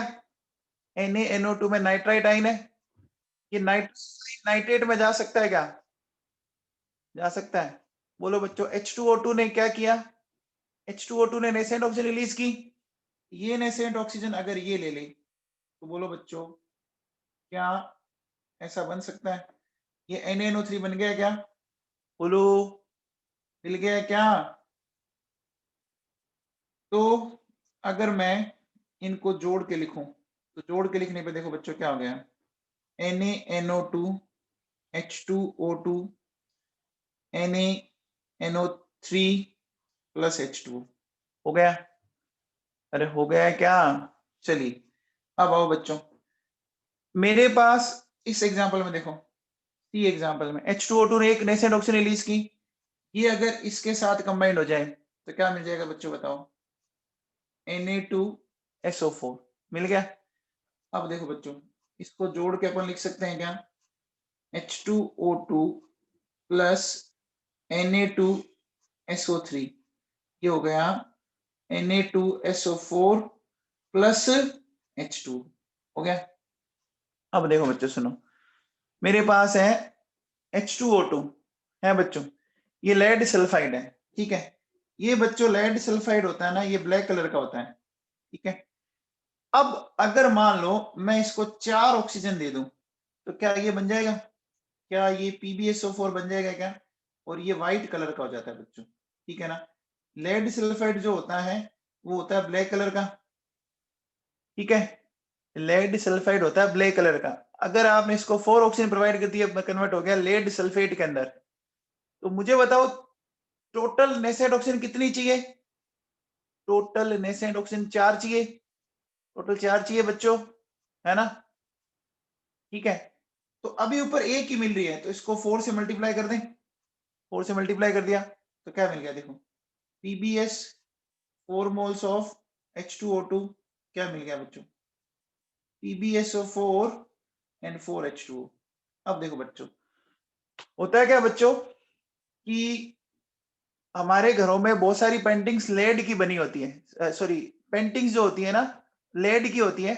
NaNO2 में नाइट्राइट आइन है। ये नाइट्रेट में जा सकता है क्या? जा सकता है। बोलो बच्चों, H2O2 ने क्या किया? H2O2 ने नेसेंट ऑक्सीजन रिलीज की। ये नेसेंट ऑक्सीजन अगर ये ले ले तो बोलो बच्चों क्या ऐसा बन सकता है? ये NaNO3 बन गया क्या? बोलो, मिल गया क्या? तो अगर मैं इनको जोड़ के लिखूं तो जोड़ के लिखने पे देखो बच्चों क्या हो गया, NaNO2 H2O2 NaNO3 plus H2O हो गया। अरे हो गया क्या? चलिए अब आओ बच्चों, मेरे पास इस एग्जांपल में देखो, सी एग्जांपल में H2O2 ने एक नेसेंट ऑक्सीजन रिलीज की, ये अगर इसके साथ कंबाइंड हो जाए तो क्या मिल जाएगा बच्चों बताओ? Na2SO4 मिल गया। अब देखो बच्चों, इसको जोड़ के अपन लिख सकते हैं क्या? H2O2 प्लस Na2SO3, ये हो गया Na2SO4 प्लस H2 हो गया। अब देखो बच्चों सुनो, मेरे पास है H2O2 है बच्चों, ये लेड सल्फाइड है, ठीक है। ये बच्चों लेड सल्फाइड होता है ना, ये ब्लैक कलर का होता है, ठीक है। अब अगर मान लो मैं इसको 4 ऑक्सीजन दे दूं तो क्या ये बन जाएगा? क्या ये PbSO4 बन जाएगा क्या? और ये व्हाइट कलर का हो जाता है बच्चों, ठीक है ना। लेड सल्फाइड जो होता है वो होता है ब्लैक कलर का, ठीक है। लेड सल्फाइड होता है ब्लैक कलर का। अगर आपने इसको 4 ऑक्सीजन प्रोवाइड कर दिया, कन्वर्ट हो गया लेड सल्फेट के अंदर। तो मुझे बताओ टोटल नेसेंट ऑक्सीजन कितनी चाहिए? टोटल नेसेंट ऑक्सीजन 4 चाहिए, टोटल 4 चाहिए बच्चों, है ना, ठीक है। तो अभी ऊपर एक ही मिल रही है तो इसको 4 से मल्टीप्लाई कर दें, 4 से मल्टीप्लाई कर दिया तो क्या मिल गया देखो, PbS 4 मोल्स ऑफ H2O2, क्या मिल गया बच्चों? PbSO4 and 4H2O। अब देखो बच्चों, होता है क्या बच्चों कि हमारे घरों में बहुत सारी पेंटिंग्स लेड की बनी होती है, सॉरी पेंटिंग्स जो होती है ना लेड की होती है।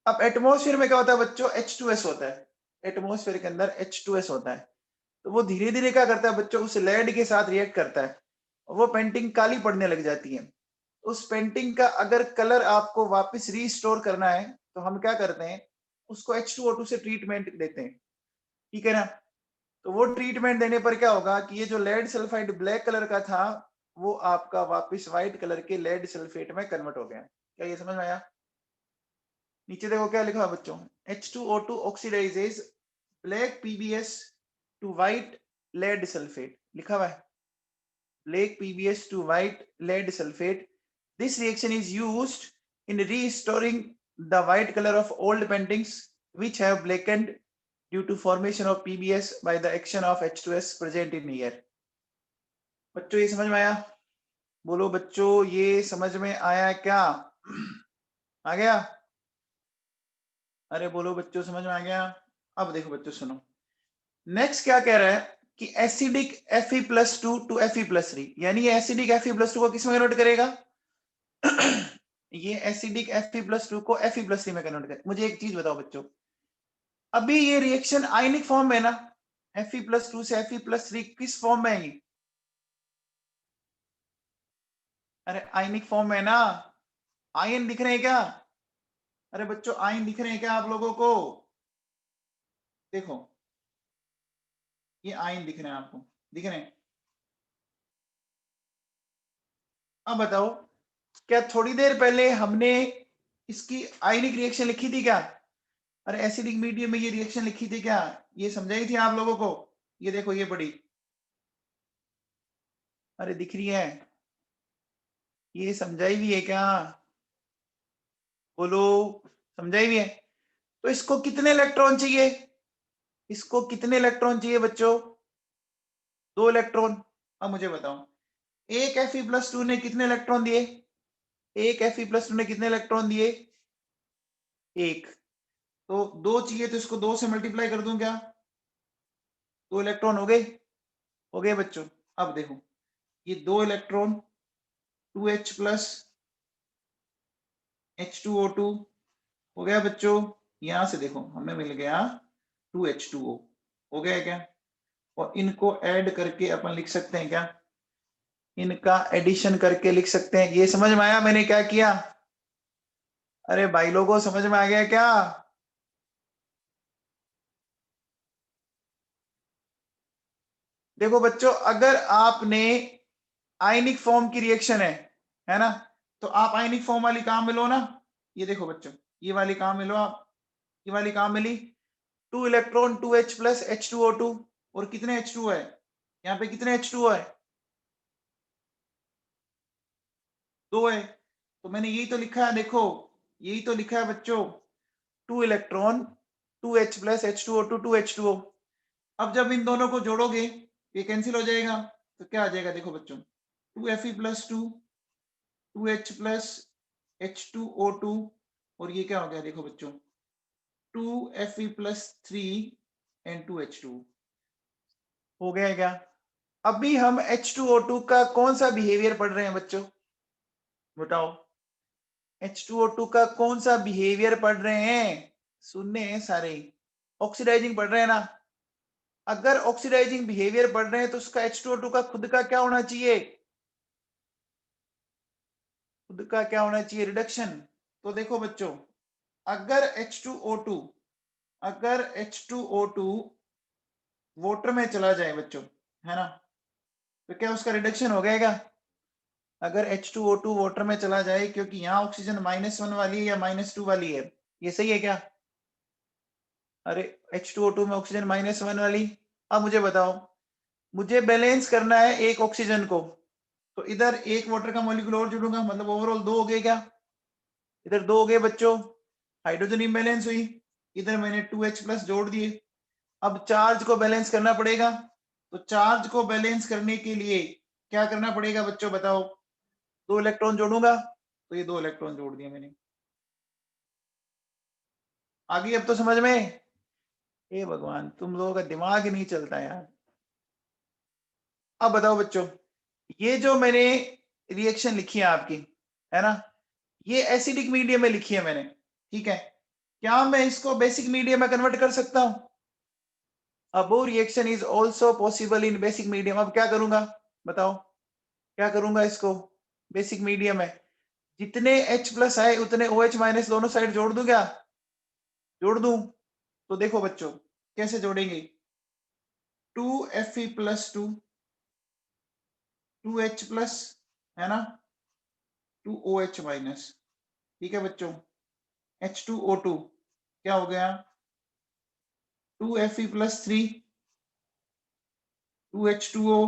अब एटमॉस्फेयर में क्या होता है बच्चों? H2S होता है, एटमॉस्फेयर के अंदर H2S होता है। तो वो धीरे धीरे क्या करता है बच्चों, उस लेड के साथ रिएक्ट करता है और वो पेंटिंग काली पड़ने लग जाती है। उस पेंटिंग का अगर कलर आपको वापस रीस्टोर करना है तो हम क्या करते हैं, उसको H2O2 से ट्रीटमेंट देते हैं, ठीक है ना। तो वो ट्रीटमेंट देने पर क्या होगा कि ये जो लेड सल्फाइड ब्लैक कलर का था वो आपका वापस व्हाइट कलर के लेड सल्फेट में कन्वर्ट हो गया। क्या ये समझ में आया? नीचे देखो क्या लिखा है बच्चों, H2O2 oxidises black PbS to white lead sulphate, लिखा हुआ है black PbS to white lead sulfate. This reaction is used in restoring the white color of old paintings which have blackened due to formation of PbS by the action of H2S present in air. बच्चों ये समझ में आया? बोलो बच्चों ये समझ में आया क्या? आ गया? अरे बोलो बच्चों समझ में आ गया? अब देखो बच्चों सुनो, नेक्स्ट क्या कह रहा है कि एसिडिक Fe+2 टू Fe+3, यानी ये एसिडिक Fe+2 को किस में कन्वर्ट करेगा? ये एसिडिक Fe+2 को Fe+3 में कन्वर्ट करेगा। मुझे एक चीज बताओ बच्चों, अभी ये रिएक्शन आयनिक फॉर्म में है ना, Fe+2 से Fe+3 किस फॉर्म में है ये? अरे आयनिक फॉर्म में है ना, आयन दिख रहे हैं क्या? अरे बच्चों आयन दिख रहे हैं क्या आप लोगों को? देखो ये आयन दिख रहे हैं आपको, दिख रहे हैं। अब बताओ क्या थोड़ी देर पहले हमने इसकी आयनिक रिएक्शन लिखी थी क्या? अरे एसिडिक मीडियम में ये रिएक्शन लिखी थी क्या? ये समझाई थी आप लोगों को? ये देखो ये पड़ी, अरे दिख रही है, ये समझाई भी है क्या? बोलो, समझाई भी है। तो इसको कितने इलेक्ट्रॉन चाहिए? इसको कितने इलेक्ट्रॉन चाहिए बच्चों? 2 इलेक्ट्रॉन। अब मुझे बताओ एक Fe+2 ने कितने इलेक्ट्रॉन दिए? एक Fe+2 ने कितने इलेक्ट्रॉन दिए? एक। तो 2 चाहिए तो इसको 2 से मल्टीप्लाई कर दूं क्या? 2 इलेक्ट्रॉन हो गए? हो गए बच्चों। अब देखो ये 2 इलेक्ट्रॉन 2H प्लस H2O2 हो गया बच्चों। यहां से देखो हमें मिल गया 2H2O, हो गया क्या? और इनको ऐड करके अपन लिख सकते हैं क्या? इनका एडिशन करके लिख सकते हैं। ये समझ में आया मैंने क्या किया? अरे भाई लोगों समझ में आ गया क्या? देखो बच्चों अगर आपने आयनिक फॉर्म की रिएक्शन है ना, तो आप आयनिक फॉर्म वाली काम में लो ना। ये देखो बच्चों ये वाली काम में लो आप, ये वाली काम मिली 2 इलेक्ट्रॉन 2H प्लस H2O2 और कितने H2 है? यहाँ पे कितने H2 है? 2 है। तो मैंने यही तो लिखा है, देखो यही तो लिखा है बच्चों 2 electron 2H plus H2O2 2H2O। अब जब इन दोनों को जोड़ोगे ये कैंसिल हो जाएगा, तो क्या आ जाएगा? देखो बच्चों 2Fe+2 2H प्लस H2O2 और ये क्या हो गया? देखो बच्चों 2Fe+3 एंड 2H2 हो गया क्या? अभी हम H2O2 का कौन सा बिहेवियर पढ़ रहे हैं बच्चों? बताओ H2O2 का कौन सा बिहेवियर पढ़ रहे हैं? सुनने हैं सारे, ऑक्सीडाइजिंग पढ़ रहे हैं ना। अगर ऑक्सीडाइजिंग बिहेवियर पढ़ रहे हैं तो उसका H2O2 का खुद का क्या होना चाहिए? खुद का क्या होना चाहिए? रिडक्शन। तो देखो बच्चों अगर H2O2 अगर H2O2 वाटर में चला जाए बच्चों, है ना, तो क्या उसका रिडक्शन हो गया? अगर H2O2 वाटर में चला जाए, क्योंकि यहाँ ऑक्सीजन -1 वाली है या -2 वाली है, ये सही है क्या? अरे H2O2 में ऑक्सीजन -1 वाली। अब मुझे बताओ मुझे बैलेंस करना है एक ऑक्सीजन को, तो इधर एक वाटर का मॉलिक्यूल और जोड़ूंगा, मतलब ओवरऑल 2 हो गए क्या? इधर 2 हो गए बच्चों, हाइड्रोजन इम्बैलेंस हुई। इधर मैंने 2H प्लस जोड़ दिए। अब चार्ज को बैलेंस करना पड़ेगा, तो चार्ज को बैलेंस करने के लिए क्या करना पड़ेगा बच्चों बताओ? 2 इलेक्ट्रॉन जोड़ूंगा, तो ये 2 इलेक्ट्रॉन जोड़ दिए मैंने। आगे अब तो समझ में? हे भगवान तुम लोगों का दिमाग नहीं चलता यार। अब बताओ बच्चों ये जो मैंने रिएक्शन लिखी है आपकी, है ना, ये एसिडिक मीडियम में लिखी है मैंने, ठीक है। क्या मैं इसको बेसिक मीडियम में कन्वर्ट कर सकता हूं? अब वो reaction is also possible in basic medium. अब क्या करूंगा बताओ? क्या करूंगा? इसको बेसिक मीडियम है, जितने H प्लस आए उतने OH माइनस दोनों साइड जोड़ दूं क्या? जोड़ दूं? तो देखो बच्चों कैसे जोड़ेंगे? 2Fe+2 2H प्लस, है ना, 2OH माइनस, ठीक है बच्चों। H2O2 क्या हो गया? 2Fe+3 2H2O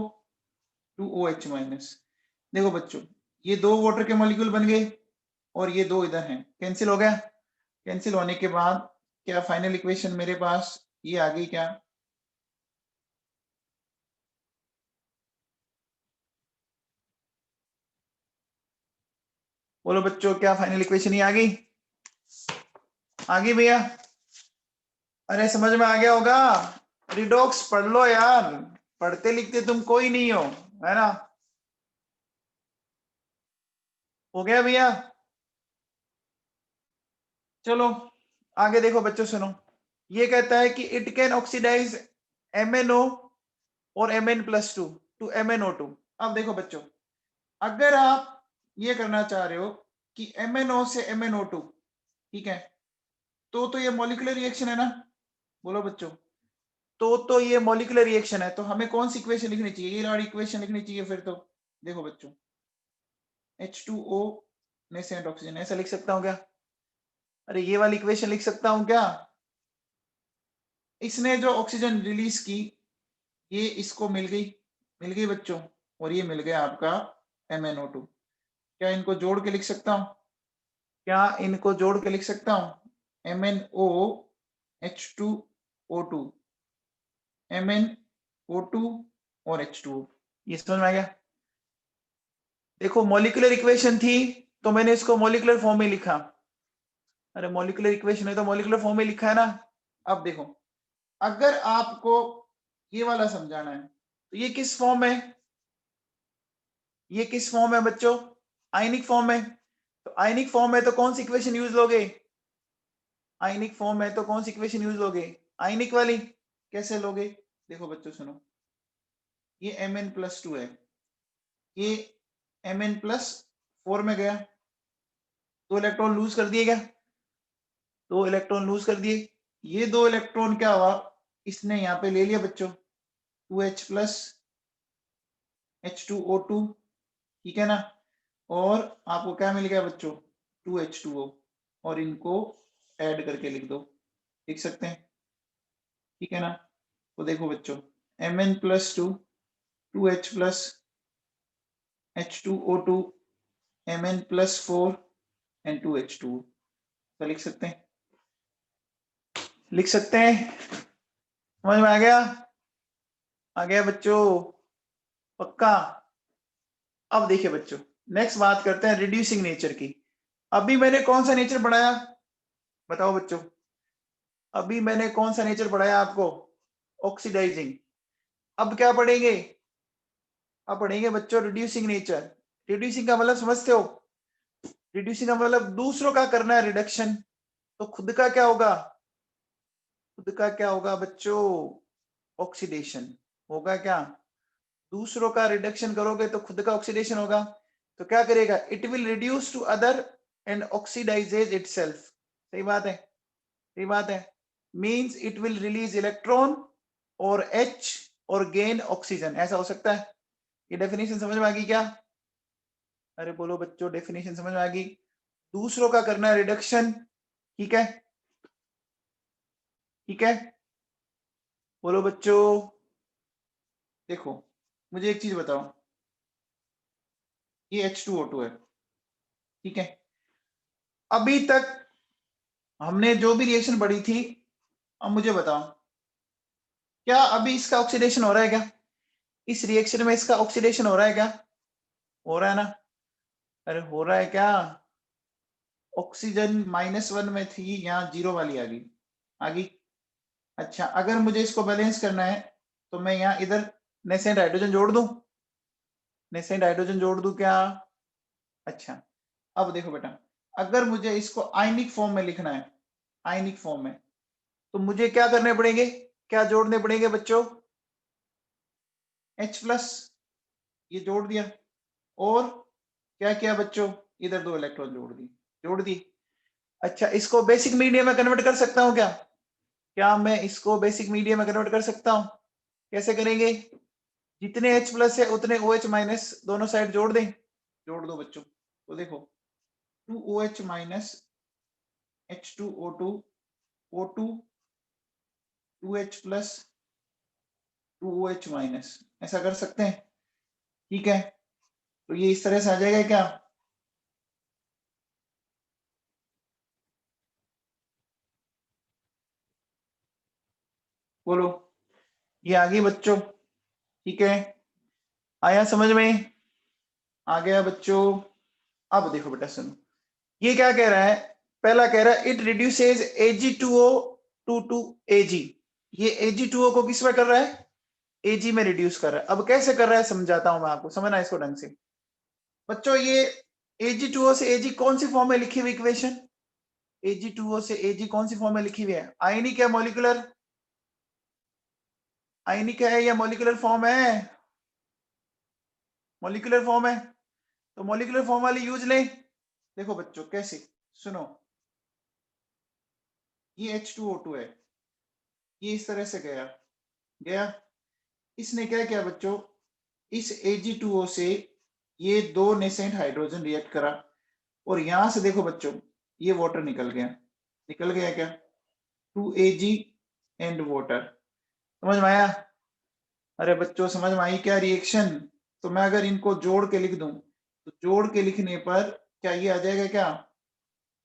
2OH minus. देखो बच्चों ये 2 वाटर के मॉलिक्यूल बन गए और ये 2 इधर हैं, कैंसिल हो गया। कैंसिल होने के बाद क्या फाइनल इक्वेशन मेरे पास ये आ गई क्या? बोलो बच्चों क्या फाइनल इक्वेशन ही आ गई? आ गई भैया? अरे समझ में आ गया होगा। रिडॉक्स पढ़ लो यार, पढ़ते लिखते तुम कोई नहीं हो, है ना। हो गया भैया? चलो आगे देखो बच्चों, सुनो। ये कहता है कि इट कैन ऑक्सीडाइज MnO और Mn+2 टू MnO2। अब देखो बच्चों अगर आप ये करना चाह रहे हो कि MnO से MnO2, ठीक है, तो ये मॉलिक्यूलर रिएक्शन है ना। बोलो बच्चों तो ये मॉलिक्यूलर रिएक्शन है, तो हमें कौन सी इक्वेशन लिखनी चाहिए? ये वाली इक्वेशन लिखनी चाहिए फिर तो। देखो बच्चों, H2O नेसेंट ऑक्सीजन, ऐसा लिख सकता हूं क्या? अरे ये वाली इक्वेशन लिख सकता हूं क्या? इसने जो ऑक्सीजन रिलीज की, ये इसको मिल गई बच्चों, और ये मिल गया आपका MnO2। क्या इनको जोड़ के लिख सकता हूं? MnOH2O2 MnO2 और H2O, ये समझ में आ गया? देखो मॉलिक्यूलर इक्वेशन थी तो मैंने इसको मॉलिक्यूलर फॉर्म में लिखा। अरे मॉलिक्यूलर इक्वेशन है तो मॉलिक्यूलर फॉर्म में लिखा है ना। अब देखो, अगर आपको ये वाला समझाना है तो ये किस फॉर्म है? ये किस फॉर्म है बच्चों? आयनिक फॉर्म है। तो आयनिक फॉर्म है तो कौन सी इक्वेशन यूज लोगे? आयनिक फॉर्म है तो कौन सी इक्वेशन यूज लोगे? आयनिक वाली। कैसे लोगे? देखो बच्चों सुनो, ये Mn+2 है, ये Mn+4 में गया, 2 इलेक्ट्रॉन लूज कर दिए क्या? 2 इलेक्ट्रॉन लूज कर दिए। ये 2 इलेक्ट्रॉन क्या हुआ, इसने यहाँ पे ले लिया बच्चों 2H प्लस H2O2, ठीक है ना। और आपको क्या मिल गया बच्चों? 2H2O, और इनको ऐड करके लिख दो, लिख सकते हैं, ठीक है ना। तो देखो बच्चों, Mn+2 2H plus H2O2 Mn+4 and 2H2O, तो लिख सकते हैं, लिख सकते हैं। समझ में आ गया? आ गया बच्चों? पक्का? अब देखिए बच्चों, नेक्स्ट बात करते हैं रिड्यूसिंग नेचर की। अभी मैंने कौन सा नेचर पढ़ाया? बताओ बच्चों, अभी मैंने कौन सा नेचर पढ़ाया आपको? ऑक्सीडाइजिंग। अब क्या पढ़ेंगे? अब पढ़ेंगे बच्चों रिड्यूसिंग नेचर। रिड्यूसिंग का मतलब समझते हो? रिड्यूसिंग का मतलब दूसरों का करना है रिडक्शन, तो खुद का क्या होगा? खुद का क्या होगा बच्चों? ऑक्सीडेशन होगा क्या? दूसरों का रिडक्शन करोगे तो खुद का ऑक्सीडेशन होगा। तो क्या करेगा? It will reduce to other and oxidises itself. सही बात है, सही बात है। Means it will release electron और H और गेन ऑक्सीजन, ऐसा हो सकता है। ये डेफिनेशन समझ में आ गई क्या? अरे बोलो बच्चों, डेफिनेशन समझ में आ गई? दूसरों का करना है रिडक्शन, ठीक है, ठीक है। बोलो बच्चों। देखो मुझे एक चीज बताओ, ये H2O2 है, ठीक है। अभी तक हमने जो भी रिएक्शन पढ़ी थी, अब मुझे बताओ, क्या अभी इसका ऑक्सीडेशन हो रहा है क्या? इस रिएक्शन में इसका ऑक्सीडेशन हो रहा है क्या? हो रहा है ना? अरे हो रहा है क्या? ऑक्सीजन -1 में थी, यहाँ 0 वाली आ गई, आ गई। अच्छा, अगर मुझे इसको बैलेंस करना है तो मैं यहाँ इधर नेसेंट हाइड्रोजन जोड़ दूं, नेसेंट हाइड्रोजन जोड़ दूं क्या? अच्छा, अब देखो बेटा, अगर मुझे इसको आयनिक फॉर्म में लिखना है, आयनिक फॉर्म में, तो मुझे क्या करने पड़ेंगे? क्या जोड़ने पड़ेंगे बच्चों? H+, ये जोड़ दिया, और क्या किया बच्चों? इधर 2 इलेक्ट्रॉन जोड़ दी। अच्छा, इसको बेसिक मीडियम में कन्वर्ट कर सकता हूं क्या? क्या मैं इसको बेसिक मीडियम में कन्वर्ट कर सकता हूं? कैसे करेंगे? जितने H+ है उतने OH- दोनों साइड जोड़ दें, जोड़ दो बच्चों। तो देखो 2OH- H2O2 O2 2H+ 2OH-, ऐसा कर सकते हैं, ठीक है। तो ये इस तरह से आ जाएगा क्या? बोलो, ये आ गई बच्चों, ठीक है। आया समझ में? आ गया बच्चों? अब देखो बेटा सुनो, ये क्या कह रहा है? पहला कह रहा है it reduces Ag2O to Ag। ये Ag2O को किस में कर रहा है? Ag में रिड्यूस कर रहा है। अब कैसे कर रहा है समझाता हूं मैं आपको, समझना इसको ढंग से बच्चों। ये Ag2O से Ag कौन सी फॉर्म में लिखी हुई इक्वेशन? Ag2O से Ag कौन सी फॉर्म में लिखी हुई है? आयनिक है, मॉलिक्यूलर? आयनिक है या मॉलिक्यूलर फॉर्म है? मॉलिक्यूलर फॉर्म है, तो मॉलिक्यूलर फॉर्म वाली यूज लें। देखो बच्चों कैसे, सुनो, ये H2O2 है, ये इस तरह से गया, गया। इसने क्या किया बच्चों, इस Ag2O से ये दो नेसेंट हाइड्रोजन रिएक्ट करा और यहां से देखो बच्चों ये वाटर निकल गया क्या, 2Ag एंड वाटर। समझ में आया? अरे बच्चों समझ में आई क्या रिएक्शन? तो मैं अगर इनको जोड़ के लिख दूं तो जोड़ के लिखने पर क्या ये आ जाएगा क्या,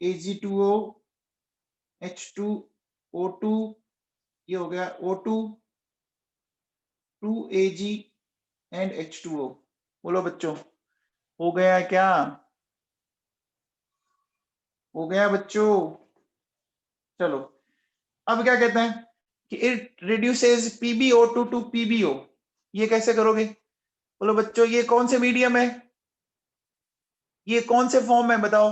Ag2O H2O2, ये हो गया O2 2Ag एंड H2O। बोलो बच्चों हो गया क्या? हो गया बच्चों? चलो अब क्या कहते हैं कि it reduces PbO2 to PbO। ये कैसे करोगे? बोलो बच्चों ये कौन से मीडियम है, ये कौन से फॉर्म में बताओ,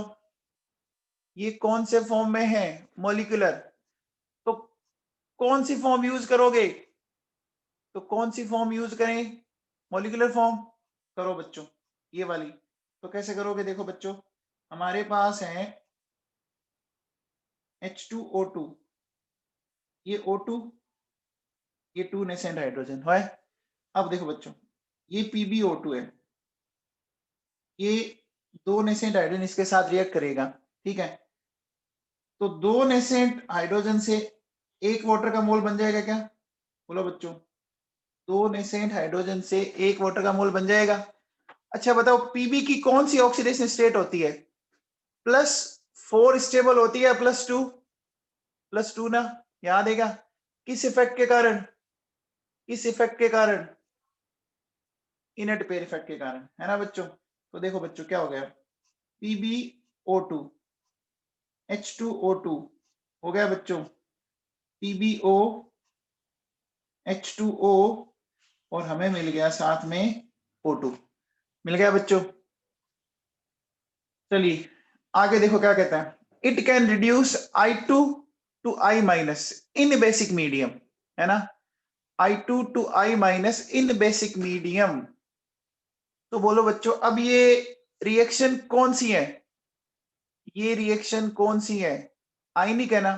ये कौन से फॉर्म में है मॉलिक्यूलर, तो कौन सी फॉर्म यूज करोगे, तो कौन सी फॉर्म यूज करें, मॉलिक्यूलर फॉर्म करो बच्चों ये वाली। तो कैसे करोगे, देखो बच्चों हमारे पास है H2O2, ये O2, ये 2 नेसेंट हाइड्रोजन है। अब देखो बच्चों ये PbO2 है, ये 2 नेसेंट हाइड्रोजन इसके साथ रिएक्ट करेगा, ठीक है। तो 2 नेसेंट हाइड्रोजन से एक वाटर का मोल बन जाएगा क्या? बोलो बच्चों 2 नेसेंट हाइड्रोजन से एक वाटर का मोल बन जाएगा। अच्छा बताओ पीबी की कौन सी ऑक्सीडेशन स्टेट होती है, +4 स्टेबल होती है, +2 ना, याद है क्या? किस इफेक्ट के कारण, किस इफेक्ट के कारण, इनर्ट पेयर इफेक्ट के कारण, है ना बच्चों। तो देखो बच्चों क्या हो गया, PbO2 H2O2 हो गया बच्चों PbO H2O, और हमें मिल गया साथ में O2, मिल गया बच्चों। चलिए आगे देखो क्या कहता है, it can reduce I2 to I- in basic medium, है ना, I2 to I- in basic medium. तो बोलो बच्चों अब ये रिएक्शन कौन सी है, ये रिएक्शन कौन सी है, आयनिक है ना।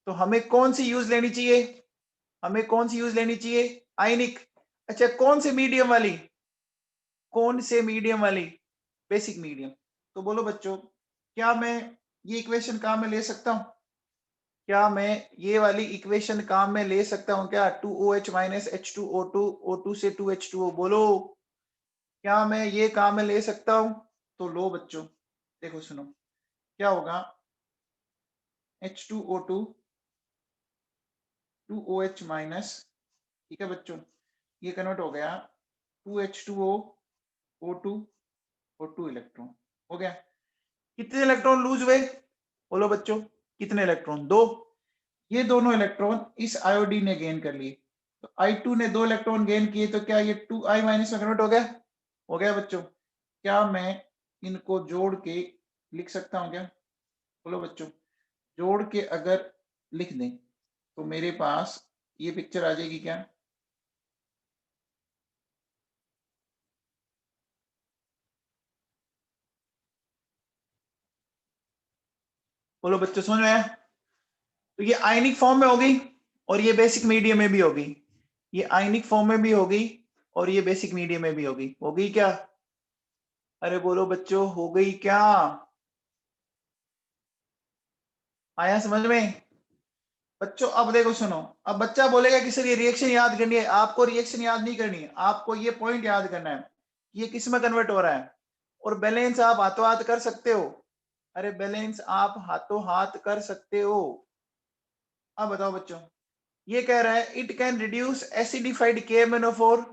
तो हमें कौन सी यूज लेनी चाहिए, हमें कौन सी यूज लेनी चाहिए, आयनिक। अच्छा कौन से मीडियम वाली, कौन से मीडियम वाली, बेसिक मीडियम। तो बोलो बच्चों क्या मैं ये इक्वेशन काम में ले सकता हूं, क्या मैं ये वाली इक्वेशन काम में ले सकता हूं क्या, 2OH - H2O2, O2 से 2H2O, बोलो क्या मैं ये काम में ले सकता हूं? तो लो बच्चों देखो सुनो क्या होगा, H2O2 2OH-, ठीक है बच्चों, ये कन्वर्ट हो गया 2H2O O2 और 2 इलेक्ट्रॉन, हो गया। कितने इलेक्ट्रॉन लूज हुए, बोलो बच्चों कितने इलेक्ट्रॉन, 2। ये दोनों इलेक्ट्रॉन इस आयोडीन ने गेन कर लिए, तो I2 ने 2 इलेक्ट्रॉन गेन किए, तो क्या ये 2I- में कन्वर्ट हो गया, हो गया बच्चों। क्या मैं इनको जोड़ के लिख सकता हूं क्या, बोलो बच्चों जोड़ के अगर लिख दें तो मेरे पास ये पिक्चर आ जाएगी क्या, बोलो बच्चों समझ में आया? तो ये आयनिक फॉर्म में होगी और ये बेसिक मीडियम में भी होगी, ये आयनिक फॉर्म में भी होगी और ये बेसिक मीडियम में भी होगी क्या? अरे बोलो बच्चों हो गई क्या, आया समझ में? बच्चों अब देखो सुनो, अब बच्चा बोलेगा कि सर ये रिएक्शन याद करनी है, आपको रिएक्शन याद नहीं करनी है, आपको ये पॉइंट याद करना है ये किस में कन्वर्ट हो रहा है, और बैलेंस आप हाथों हाथ कर सकते हो, अरे बैलेंस आप हाथों हाथ कर सकते हो। अब बताओ बच्चों ये कह रहा है it can reduce acidified KMnO4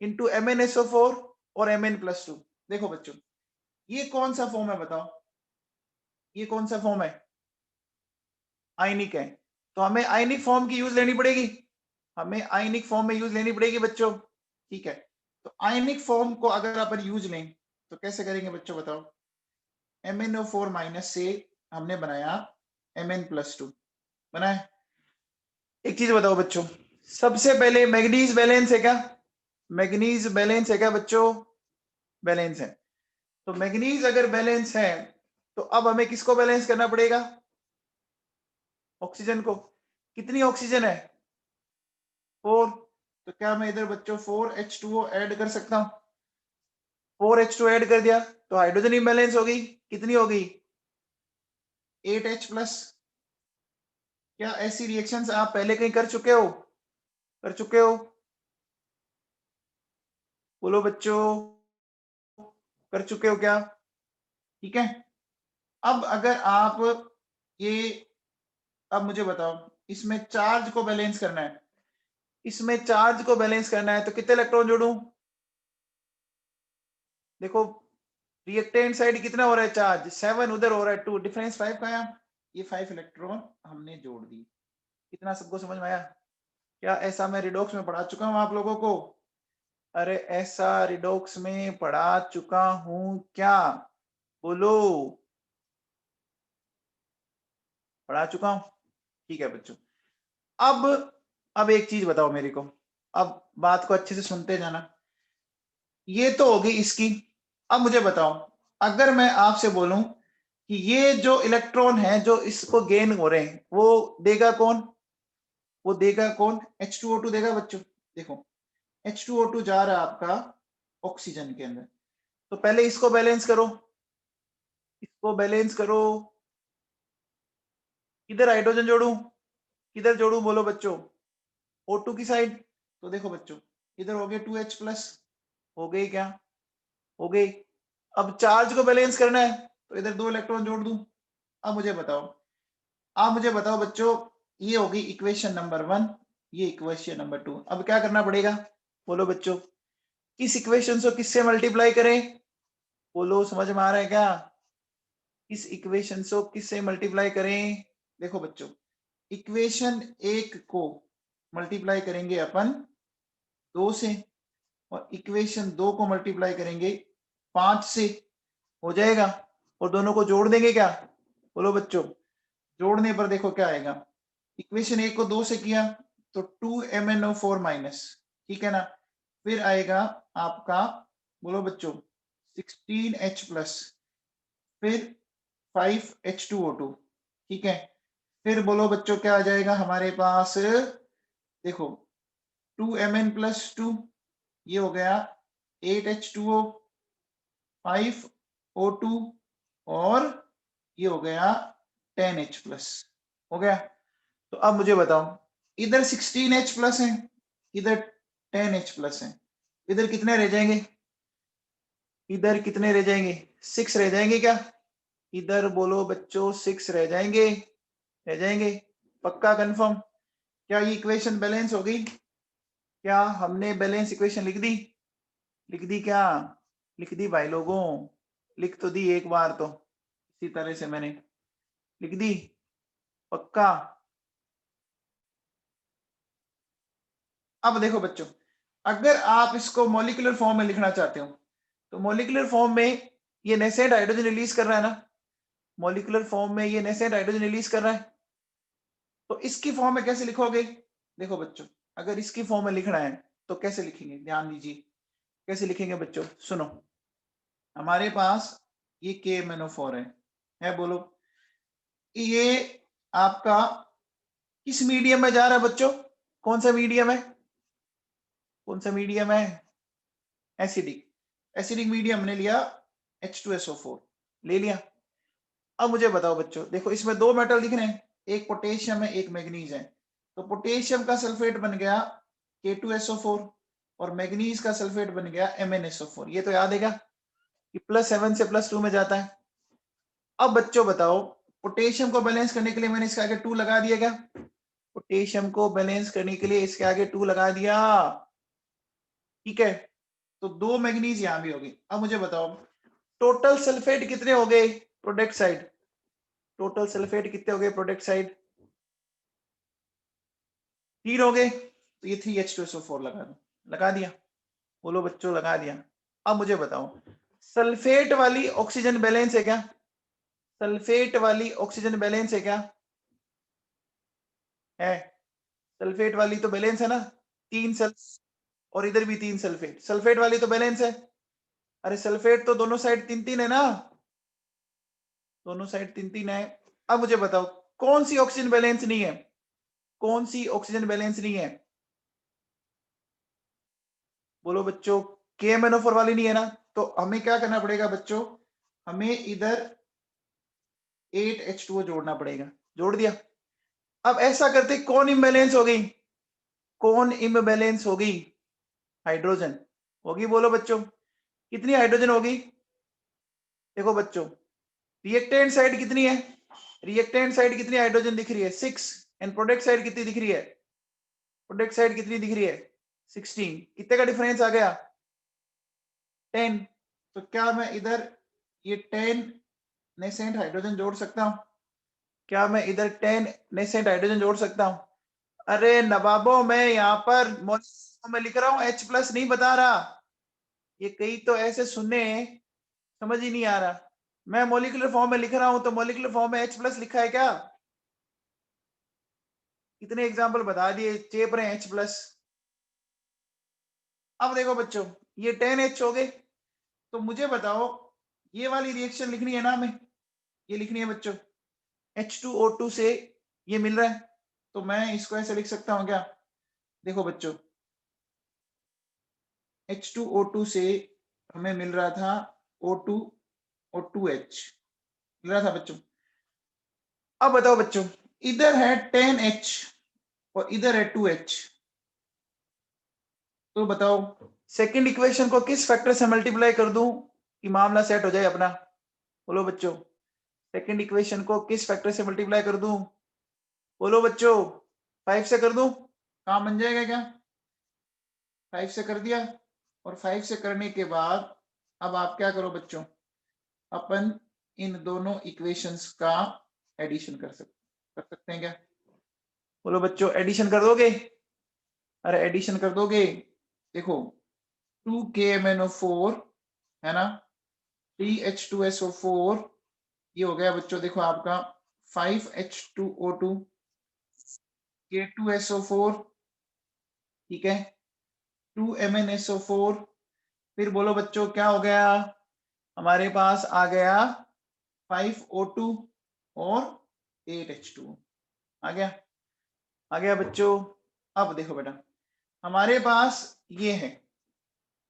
into MnSO4 और Mn+2। देखो बच्चों ये कौन सा फॉर्म है बताओ, ये कौन सा फॉर्म है, आयनिक है, तो हमें आयनिक फॉर्म की यूज लेनी पड़ेगी, हमें आयनिक फॉर्म में यूज लेनी पड़ेगी बच्चों, ठीक है। तो आयनिक फॉर्म को अगर अपन यूज लें तो कैसे करेंगे बच्चों बताओ, MnO4- से हमने बनाया Mn+2 बनाया। एक चीज बताओ बच्चों, सबसे पहले मैग्नीज बैलेंस है क्या, मैग्नीज बैलेंस है क्या बच्चों, बैलेंस है। तो मैग्नीज अगर बैलेंस है तो अब हमें किसको बैलेंस करना पड़ेगा, ऑक्सीजन को। कितनी ऑक्सीजन है, 4। तो क्या मैं इधर बच्चों 4H2O ऐड कर सकता हूं? 4H2 ऐड कर दिया तो हाइड्रोजन इम्बैलेंस होगी, कितनी होगी? 8H plus. क्या ऐसी रिएक्शंस आप पहले कहीं कर चुके हो? कर चुके हो? बोलो बच्चों, कर चुके हो क्या? ठीक है। अब अगर आप ये, अब मुझे बताओ, इसमें चार्ज को बैलेंस करना है, इसमें चार्ज को बैलेंस करना है तो कितने इलेक्ट्रॉन जोड़ूं? देखो रिएक्टेंट साइड कितना हो रहा है चार्ज? 7, उधर हो रहा है 2, डिफरेंस 5 का है। ये 5 इलेक्ट्रॉन हमने जोड़ दी। कितना सबको समझ में आया? क्या ऐसा मैं रिडॉक्स में पढ़ा चुका हूं आप लोगों को? अरे ऐसा रिडॉक्स में पढ़ा चुका हूं क्या? बोलो। पढ़ा चुका हूं? ठीक है बच्चों। अब एक चीज बताओ मेरे को, अब बात को अच्छे से सुनते जाना। ये तो होगी इसकी। अब मुझे बताओ, अगर मैं आपसे बोलूं कि ये जो इलेक्ट्रॉन है जो इसको गेन हो रहे हैं वो देगा कौन? वो देगा कौन? H2O2 देगा बच्चों। देखो H2O2 जा रहा है आपका ऑक्सीजन के अंदर, तो पहले इसको बैलेंस करो, इसको बैलेंस करो। किधर हाइड्रोजन जोड़ू, किधर जोड़ू बोलो बच्चों? O2 की साइड। तो देखो बच्चों, इधर हो गए 2H प्लस, हो गई क्या? हो गई। अब चार्ज को बैलेंस करना है तो इधर 2 इलेक्ट्रॉन जोड़ दूं। अब मुझे बताओ, आप मुझे बताओ बच्चों, ये होगी इक्वेशन नंबर 1, ये इक्वेशन नंबर 2। अब क्या करना पड़ेगा बोलो बच्चों? किस इक्वेशन को किससे मल्टीप्लाई करें? बोलो, समझ में आ रहा है क्या? इस इक्वेशन को किससे मल्टीप्लाई करें? देखो बच्चों, इक्वेशन 1 को मल्टीप्लाई करेंगे अपन 2 से, और इक्वेशन 2 को मल्टीप्लाई करेंगे 5 से, हो जाएगा। और दोनों को जोड़ देंगे क्या? बोलो बच्चों। जोड़ने पर देखो क्या आएगा। इक्वेशन 1 को 2 से किया तो 2MnO4 माइनस, ठीक है ना। फिर आएगा आपका, बोलो बच्चों, 16H प्लस, फिर 5H2O2, ठीक है। फिर बोलो बच्चों क्या आ जाएगा हमारे पास? देखो 2Mn प्लस 2, ये हो गया 8H2O, 5O2, और ये हो गया 10H प्लस, हो गया। तो अब मुझे बताओ, इधर 16H प्लस है, इधर 10H प्लस है, इधर कितने रह जाएंगे? इधर कितने रह जाएंगे? 6 रह जाएंगे क्या? इधर बोलो बच्चों 6 रह जाएंगे, रह जाएंगे। पक्का कंफर्म? क्या ये इक्वेशन बैलेंस हो गई? क्या हमने बैलेंस इक्वेशन लिख दी? लिख दी क्या? लिख दी भाई लोगों, लिख तो दी एक बार तो, इसी तरह से मैंने लिख दी। पक्का? अब देखो बच्चों, अगर आप इसको मॉलिक्यूलर फॉर्म में लिखना चाहते हो तो मॉलिक्यूलर फॉर्म में ये नेसेंट हाइड्रोजन रिलीज कर रहा है ना, मॉलिक्यूलर फॉर्म में ये नेसेंट हाइड्रोजन रिलीज कर रहा है, तो इसकी फॉर्म में कैसे लिखोगे? देखो बच्चों, अगर इसकी फॉर्म में लिखना है तो कैसे लिखेंगे, ध्यान दीजिए। कैसे लिखेंगे बच्चों? सुनो, हमारे पास ये KMnO4 है बोलो, ये आपका किस मीडियम में जा रहा है बच्चों? कौन सा मीडियम है? कौन सा मीडियम है? एसिडिक। एसिडिक मीडियम हमने लिया H2SO4, ले लिया। अब मुझे बताओ बच्चों, देखो इसमें 2 मेटल दिख रहे हैं, एक पोटेशियम है एक मैग्नीज है, तो पोटेशियम का सल्फेट बन गया K2SO4 और मैग्नीज का सल्फेट बन गया MnSO4। ये तो याद है क्या कि +7 से +2 में जाता है। अब बच्चों बताओ, पोटेशियम को बैलेंस करने के लिए मैंने इसके आगे 2 लगा दिया क्या? पोटेशियम को बैलेंस करने के लिए इसके आगे 2 लगा दिया, ठीक है। तो 2 मैग्नीज यहां भी होगी। अब मुझे बताओ, टोटल सल्फेट कितने हो गए प्रोडक्ट साइड? टोटल सल्फेट कितने हो गए प्रोडक्ट साइड? 3 हो गए, तो ये 3H2SO4 लगा दो। लगा दिया? बोलो बच्चों, लगा दिया। अब मुझे बताओ, सल्फेट वाली ऑक्सीजन बैलेंस है क्या? सल्फेट वाली ऑक्सीजन बैलेंस है क्या? है। सल्फेट वाली तो बैलेंस है ना, 3 सल्फ और इधर भी 3 सल्फेट, सल्फेट वाली तो बैलेंस है। अरे सल्फेट तो दोनों साइड 3-3 है ना, दोनों साइड 3-3 है। अब मुझे बताओ, कौन सी ऑक्सीजन बैलेंस नहीं है? कौन सी ऑक्सीजन बैलेंस नहीं है? बोलो बच्चों, KMnO4 वाली नहीं है ना, तो हमें क्या करना पड़ेगा बच्चों, हमें इधर 8H2O जोड़ना पड़ेगा। जोड़ दिया। अब ऐसा करते कौन इम्बैलेंस हो गई, कौन इम्बैलेंस हो गई, हाइड्रोजन होगी। बोलो बच्चों कितनी हाइड्रोजन होगी, देखो बच्चों रिएक्टेंट साइड कितनी है, रिएक्टेंट साइड कितनी हाइड्रोजन दिख रही है 6, एंड प्रोडक्ट साइड कितनी दिख रही है, प्रोडक्ट साइड कितनी दिख रही है 16। कितने का डिफरेंस आ गया 10। तो क्या मैं इधर ये 10 नेसेंट हाइड्रोजन जोड़ सकता हूं, क्या मैं इधर 10 नेसेंट हाइड्रोजन जोड़ सकता हूं? अरे नवाबों, मैं यहाँ पर मैं लिख रहा हूं H+ नहीं बता रहा, ये कई तो ऐसे सुने समझ ही नहीं आ रहा। मैं मॉलिक्यूलर फॉर्म में लिख रहा हूं, तो मॉलिक्यूलर फॉर्म में H+ लिखा है क्या? कितने एग्जाम्पल बता दिए, चेप रहे हैं H+। अब देखो बच्चों ये 10H हो गए, तो मुझे बताओ ये वाली रिएक्शन लिखनी है ना हमें, ये लिखनी है बच्चों, H2O2 से ये मिल रहा है, तो मैं इसको ऐसे लिख सकता हूं क्या, देखो बच्चों H2O2 से हमें मिल रहा था O2 और 2H मिल रहा था बच्चों। अब बताओ बच्चों इधर है 10H और इधर है 2H, तो बताओ सेकंड इक्वेशन को किस फैक्टर से मल्टीप्लाई कर दूं कि मामला सेट हो जाए अपना। बोलो बच्चों सेकंड इक्वेशन को किस फैक्टर से मल्टीप्लाई कर दूं, बोलो बच्चों 5 से कर दूं, काम बन जाएगा क्या? 5 से कर दिया, और 5 से करने के बाद अब आप क्या करो बच्चों, अपन इन दोनों इक्वेशंस का एडिशन कर सकते हैं क्या? बोलो बच्चों एडिशन कर दोगे? अरे एडिशन कर दोगे, देखो 2KMnO4 है ना, 3H2SO4, ये हो गया बच्चों देखो आपका 5H2O2, K2SO4, ठीक है, 2MnSO4, फिर बोलो बच्चों क्या हो गया, हमारे पास आ गया 5O2 और 8H2 आ गया, आ गया बच्चों। अब देखो बेटा हमारे पास ये है,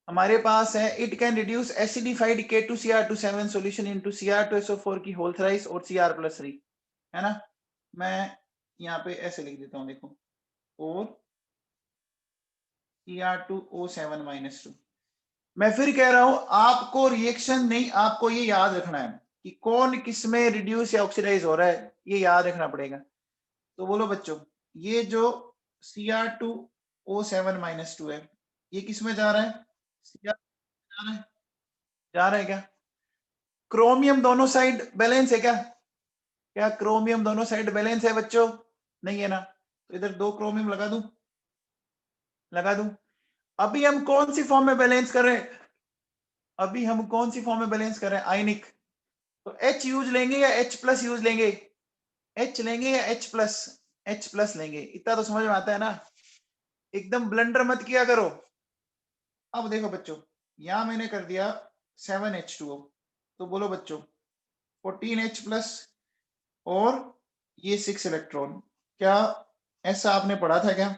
हमारे पास है it can reduce acidified K2Cr27 solution into Cr2SO4 की होल थ्राइस और Cr+3, है ना। मैं यहाँ पे ऐसे लिख देता हूँ देखो, और Cr2O7-2। मैं फिर कह रहा हूं आपको रिएक्शन नहीं, आपको ये याद रखना है कि कौन किस में रिड्यूस या ऑक्सीडाइज हो रहा है, ये याद रखना पड़ेगा। तो बोलो बच्चों ये जो Cr2O7-2 है, ये किस में जा रहा है, Cr जा रहा है, जा रहा है क्या? क्रोमियम दोनों साइड बैलेंस है क्या? क्या क्रोमियम दोनों साइड बैलेंस है बच्चों? नहीं है ना, तो इधर 2 क्रोमियम लगा दूं, लगा दूं। अभी हम कौन सी फॉर्म में बैलेंस कर रहे हैं, अभी हम कौन सी फॉर्म में बैलेंस कर रहे हैं, आयनिक। तो H यूज लेंगे या H+ यूज लेंगे, H लेंगे या H+, H+ लेंगे, इतना तो समझ में आता है ना, एकदम ब्लंडर मत किया करो। अब देखो बच्चों यहां मैंने कर दिया 7H2O, तो बोलो बच्चों 14H+ और ये 6 इलेक्ट्रॉन, क्या ऐसा आपने पढ़ा था क्या,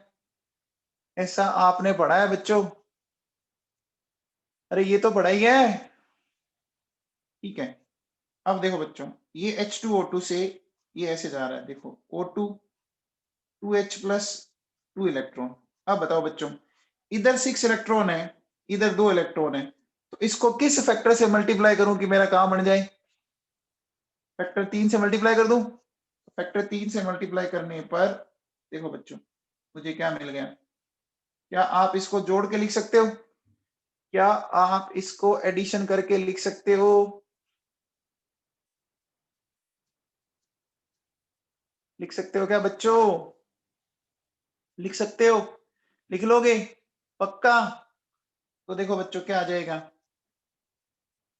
ऐसा आपने पढ़ा है बच्चों? अरे ये तो पढ़ा ही है, ठीक है। अब देखो बच्चों ये H2O2 से ये ऐसे जा रहा है, देखो O2 2H+, 2 इलेक्ट्रॉन। अब बताओ बच्चों इधर 6 इलेक्ट्रॉन है, इधर 2 इलेक्ट्रॉन है, तो इसको किस फैक्टर से मल्टीप्लाई करूं कि मेरा काम बन जाए? फैक्टर 3 से मल्टीप्लाई कर दूं। फैक्टर 3 से मल्टीप्लाई करने पर देखो बच्चों मुझे क्या मिल गया, क्या आप इसको जोड़ के लिख सकते हो, क्या आप इसको एडिशन करके लिख सकते हो? लिख सकते हो क्या बच्चों, लिख सकते हो, लिख लोगे पक्का? तो देखो बच्चों क्या आ जाएगा,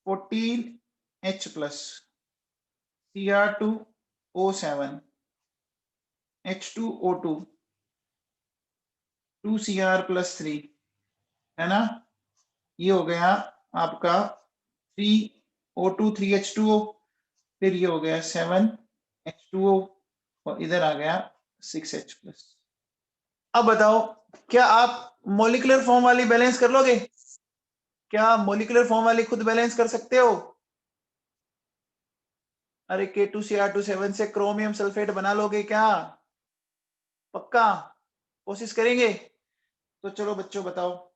14H+, Cr2O7, H2O2, 2Cr+3, है ना, ये हो गया आपका 3O2 3H2O, फिर ये हो गया 7H2O, और इधर आ गया 6H+। अब बताओ क्या आप मॉलिक्यूलर फॉर्म वाली बैलेंस कर लोगे? क्या मॉलिक्यूलर फॉर्म वाली खुद बैलेंस कर सकते हो? अरे K2Cr2 से क्रोमियम सल्फेट बना लोगे क्या? पक्का कोशिश करेंगे? तो चलो बच्चों बताओ,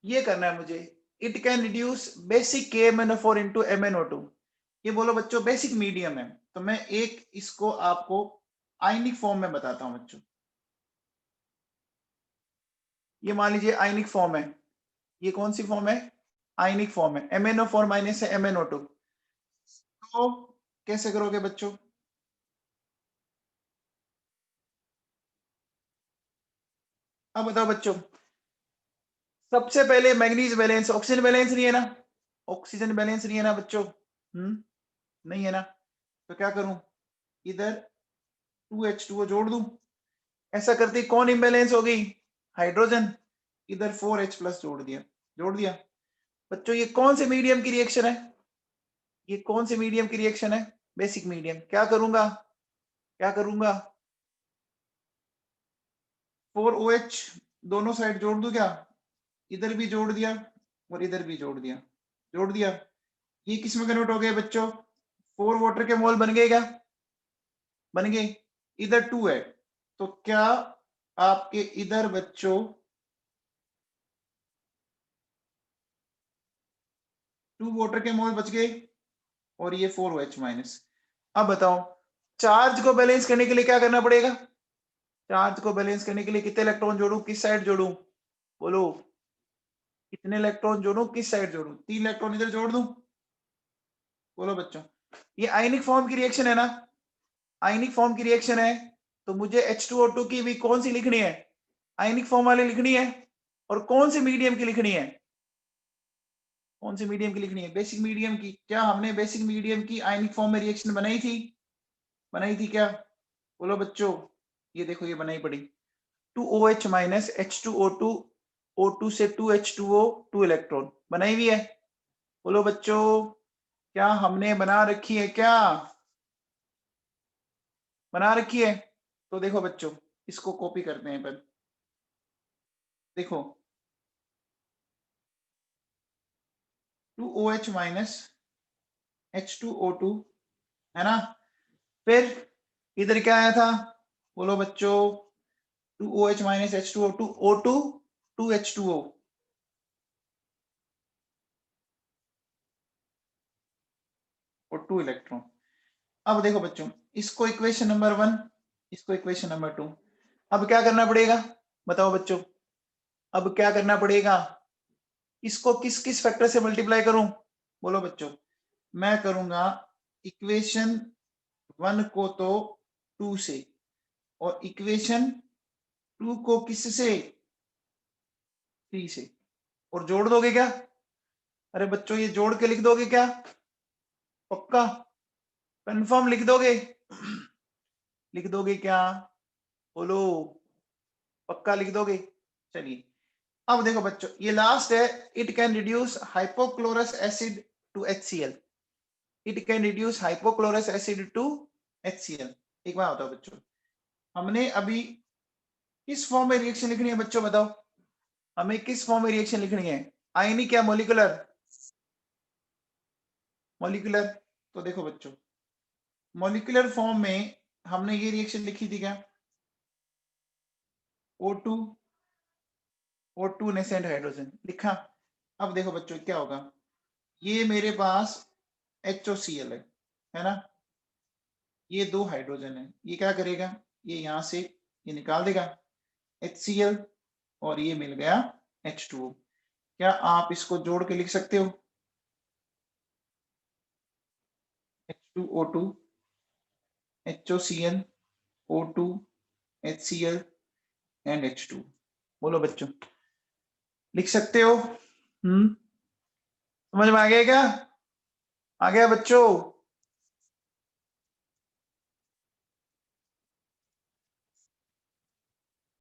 ये करना है मुझे। It can reduce basic KMnO4 into MnO2। ये बोलो बच्चों बेसिक मीडियम है, तो मैं एक इसको आपको आयनिक फॉर्म में बताता हूं बच्चों। ये मान लीजिए आयनिक फॉर्म है। ये कौन सी फॉर्म है? आयनिक फॉर्म है। MnO4 माइनस है MnO2। तो कैसे करोगे बच्चों? अब बताओ बच्चों, सबसे पहले मैग्नीज बैलेंस, ऑक्सीजन बैलेंस नहीं है ना? ऑक्सीजन बैलेंस नहीं है ना बच्चों? नहीं है ना? तो क्या करूं? इधर 2H2O जोड़ दूं। ऐसा करते कौन इम्बैलेंस हो गई? हाइड्रोजन। इधर 4H प्लस जोड़ दिया। बच्चों ये कौन से मीडियम की रिएक्शन है? ये कौन से मीडियम की रिएक्शन है? Basic medium. क्या करूंगा? 4OH दोनों साइड जोड़ दूं क्या? इधर भी जोड़ दिया और इधर भी जोड़ दिया। ये किस में कन्वर्ट हो गए बच्चों? 4 वाटर के मोल बन गए क्या? बन गए। इधर 2 है, तो क्या आपके इधर बच्चों 2 वाटर के मोल बच गए और ये 4OH माइनस। अब बताओ, चार्ज को बैलेंस करने के लिए क्या करना पड़ेगा? चार्ज को बैलेंस करने के लिए कितने इलेक्ट्रॉन जोड़ू, किस साइड जोड़ू? बोलो, कितने इलेक्ट्रॉन जोड़ू, किस साइड जोड़ू? 3 इलेक्ट्रॉन इधर जोड़ दूं? बोलो बच्चों, ये आयनिक फॉर्म की रिएक्शन है ना? आयनिक फॉर्म की रिएक्शन है, तो मुझे H2O2 की भी कौन सी लिखनी है? आयनिक फॉर्म वाली लिखनी है। और कौन से मीडियम की लिखनी है? कौन से मीडियम की लिखनी है? बेसिक मीडियम की। क्या हमने बेसिक मीडियम की आयनिक फॉर्म में रिएक्शन बनाई थी? बनाई थी क्या? बोलो बच्चों, ये देखो ये बनाई पड़ी। 2OH माइनस H2O2, O2 से 2H2O, 2 इलेक्ट्रॉन बनाई हुई है। बोलो बच्चों, क्या हमने बना रखी है क्या? बना रखी है। तो देखो बच्चों, इसको कॉपी करते हैं पर। देखो 2OH माइनस H2O2 है ना? फिर इधर क्या आया था? बोलो बच्चों, 2OH minus H2O2, O2, 2H2O और 2 इलेक्ट्रॉन। अब देखो बच्चों, इसको इक्वेशन नंबर 1, इसको इक्वेशन नंबर 2। अब क्या करना पड़ेगा बताओ बच्चों? अब क्या करना पड़ेगा? इसको किस किस फैक्टर से मल्टीप्लाई करूं? बोलो बच्चों, मैं करूंगा इक्वेशन 1 को तो 2 से, और इक्वेशन 2 को किस से? 3 से। और जोड़ दोगे क्या? अरे बच्चों, ये जोड़ के लिख दोगे क्या? पक्का कंफर्म लिख दोगे? लिख दोगे क्या? बोलो, पक्का लिख दोगे? चलिए, अब देखो बच्चों, ये लास्ट है। It can reduce hypochlorous acid to HCl। It can reduce hypochlorous acid to HCl। एक बार बताओ बच्चों, हमने अभी किस फॉर्म में रिएक्शन लिखनी है बच्चों? बताओ, हमें किस फॉर्म में रिएक्शन लिखनी है? आयनिक या मॉलिक्यूलर? मॉलिक्यूलर। तो देखो बच्चों, मॉलिक्यूलर फॉर्म में हमने ये रिएक्शन लिखी थी क्या? O2, O2 नेसेंट हाइड्रोजन लिखा। अब देखो बच्चों क्या होगा, ये मेरे पास HOCl है ना? ये 2 हाइड्रोजन है, ये क्या करेगा? ये यहां से ये निकाल देगा HCl, और ये मिल गया H2O। क्या आप इसको जोड़ के लिख सकते हो? H2O2, HOCl, O2, HCl and H2। बोलो बच्चों, लिख सकते हो? समझ में आ गया क्या? आ गया बच्चों?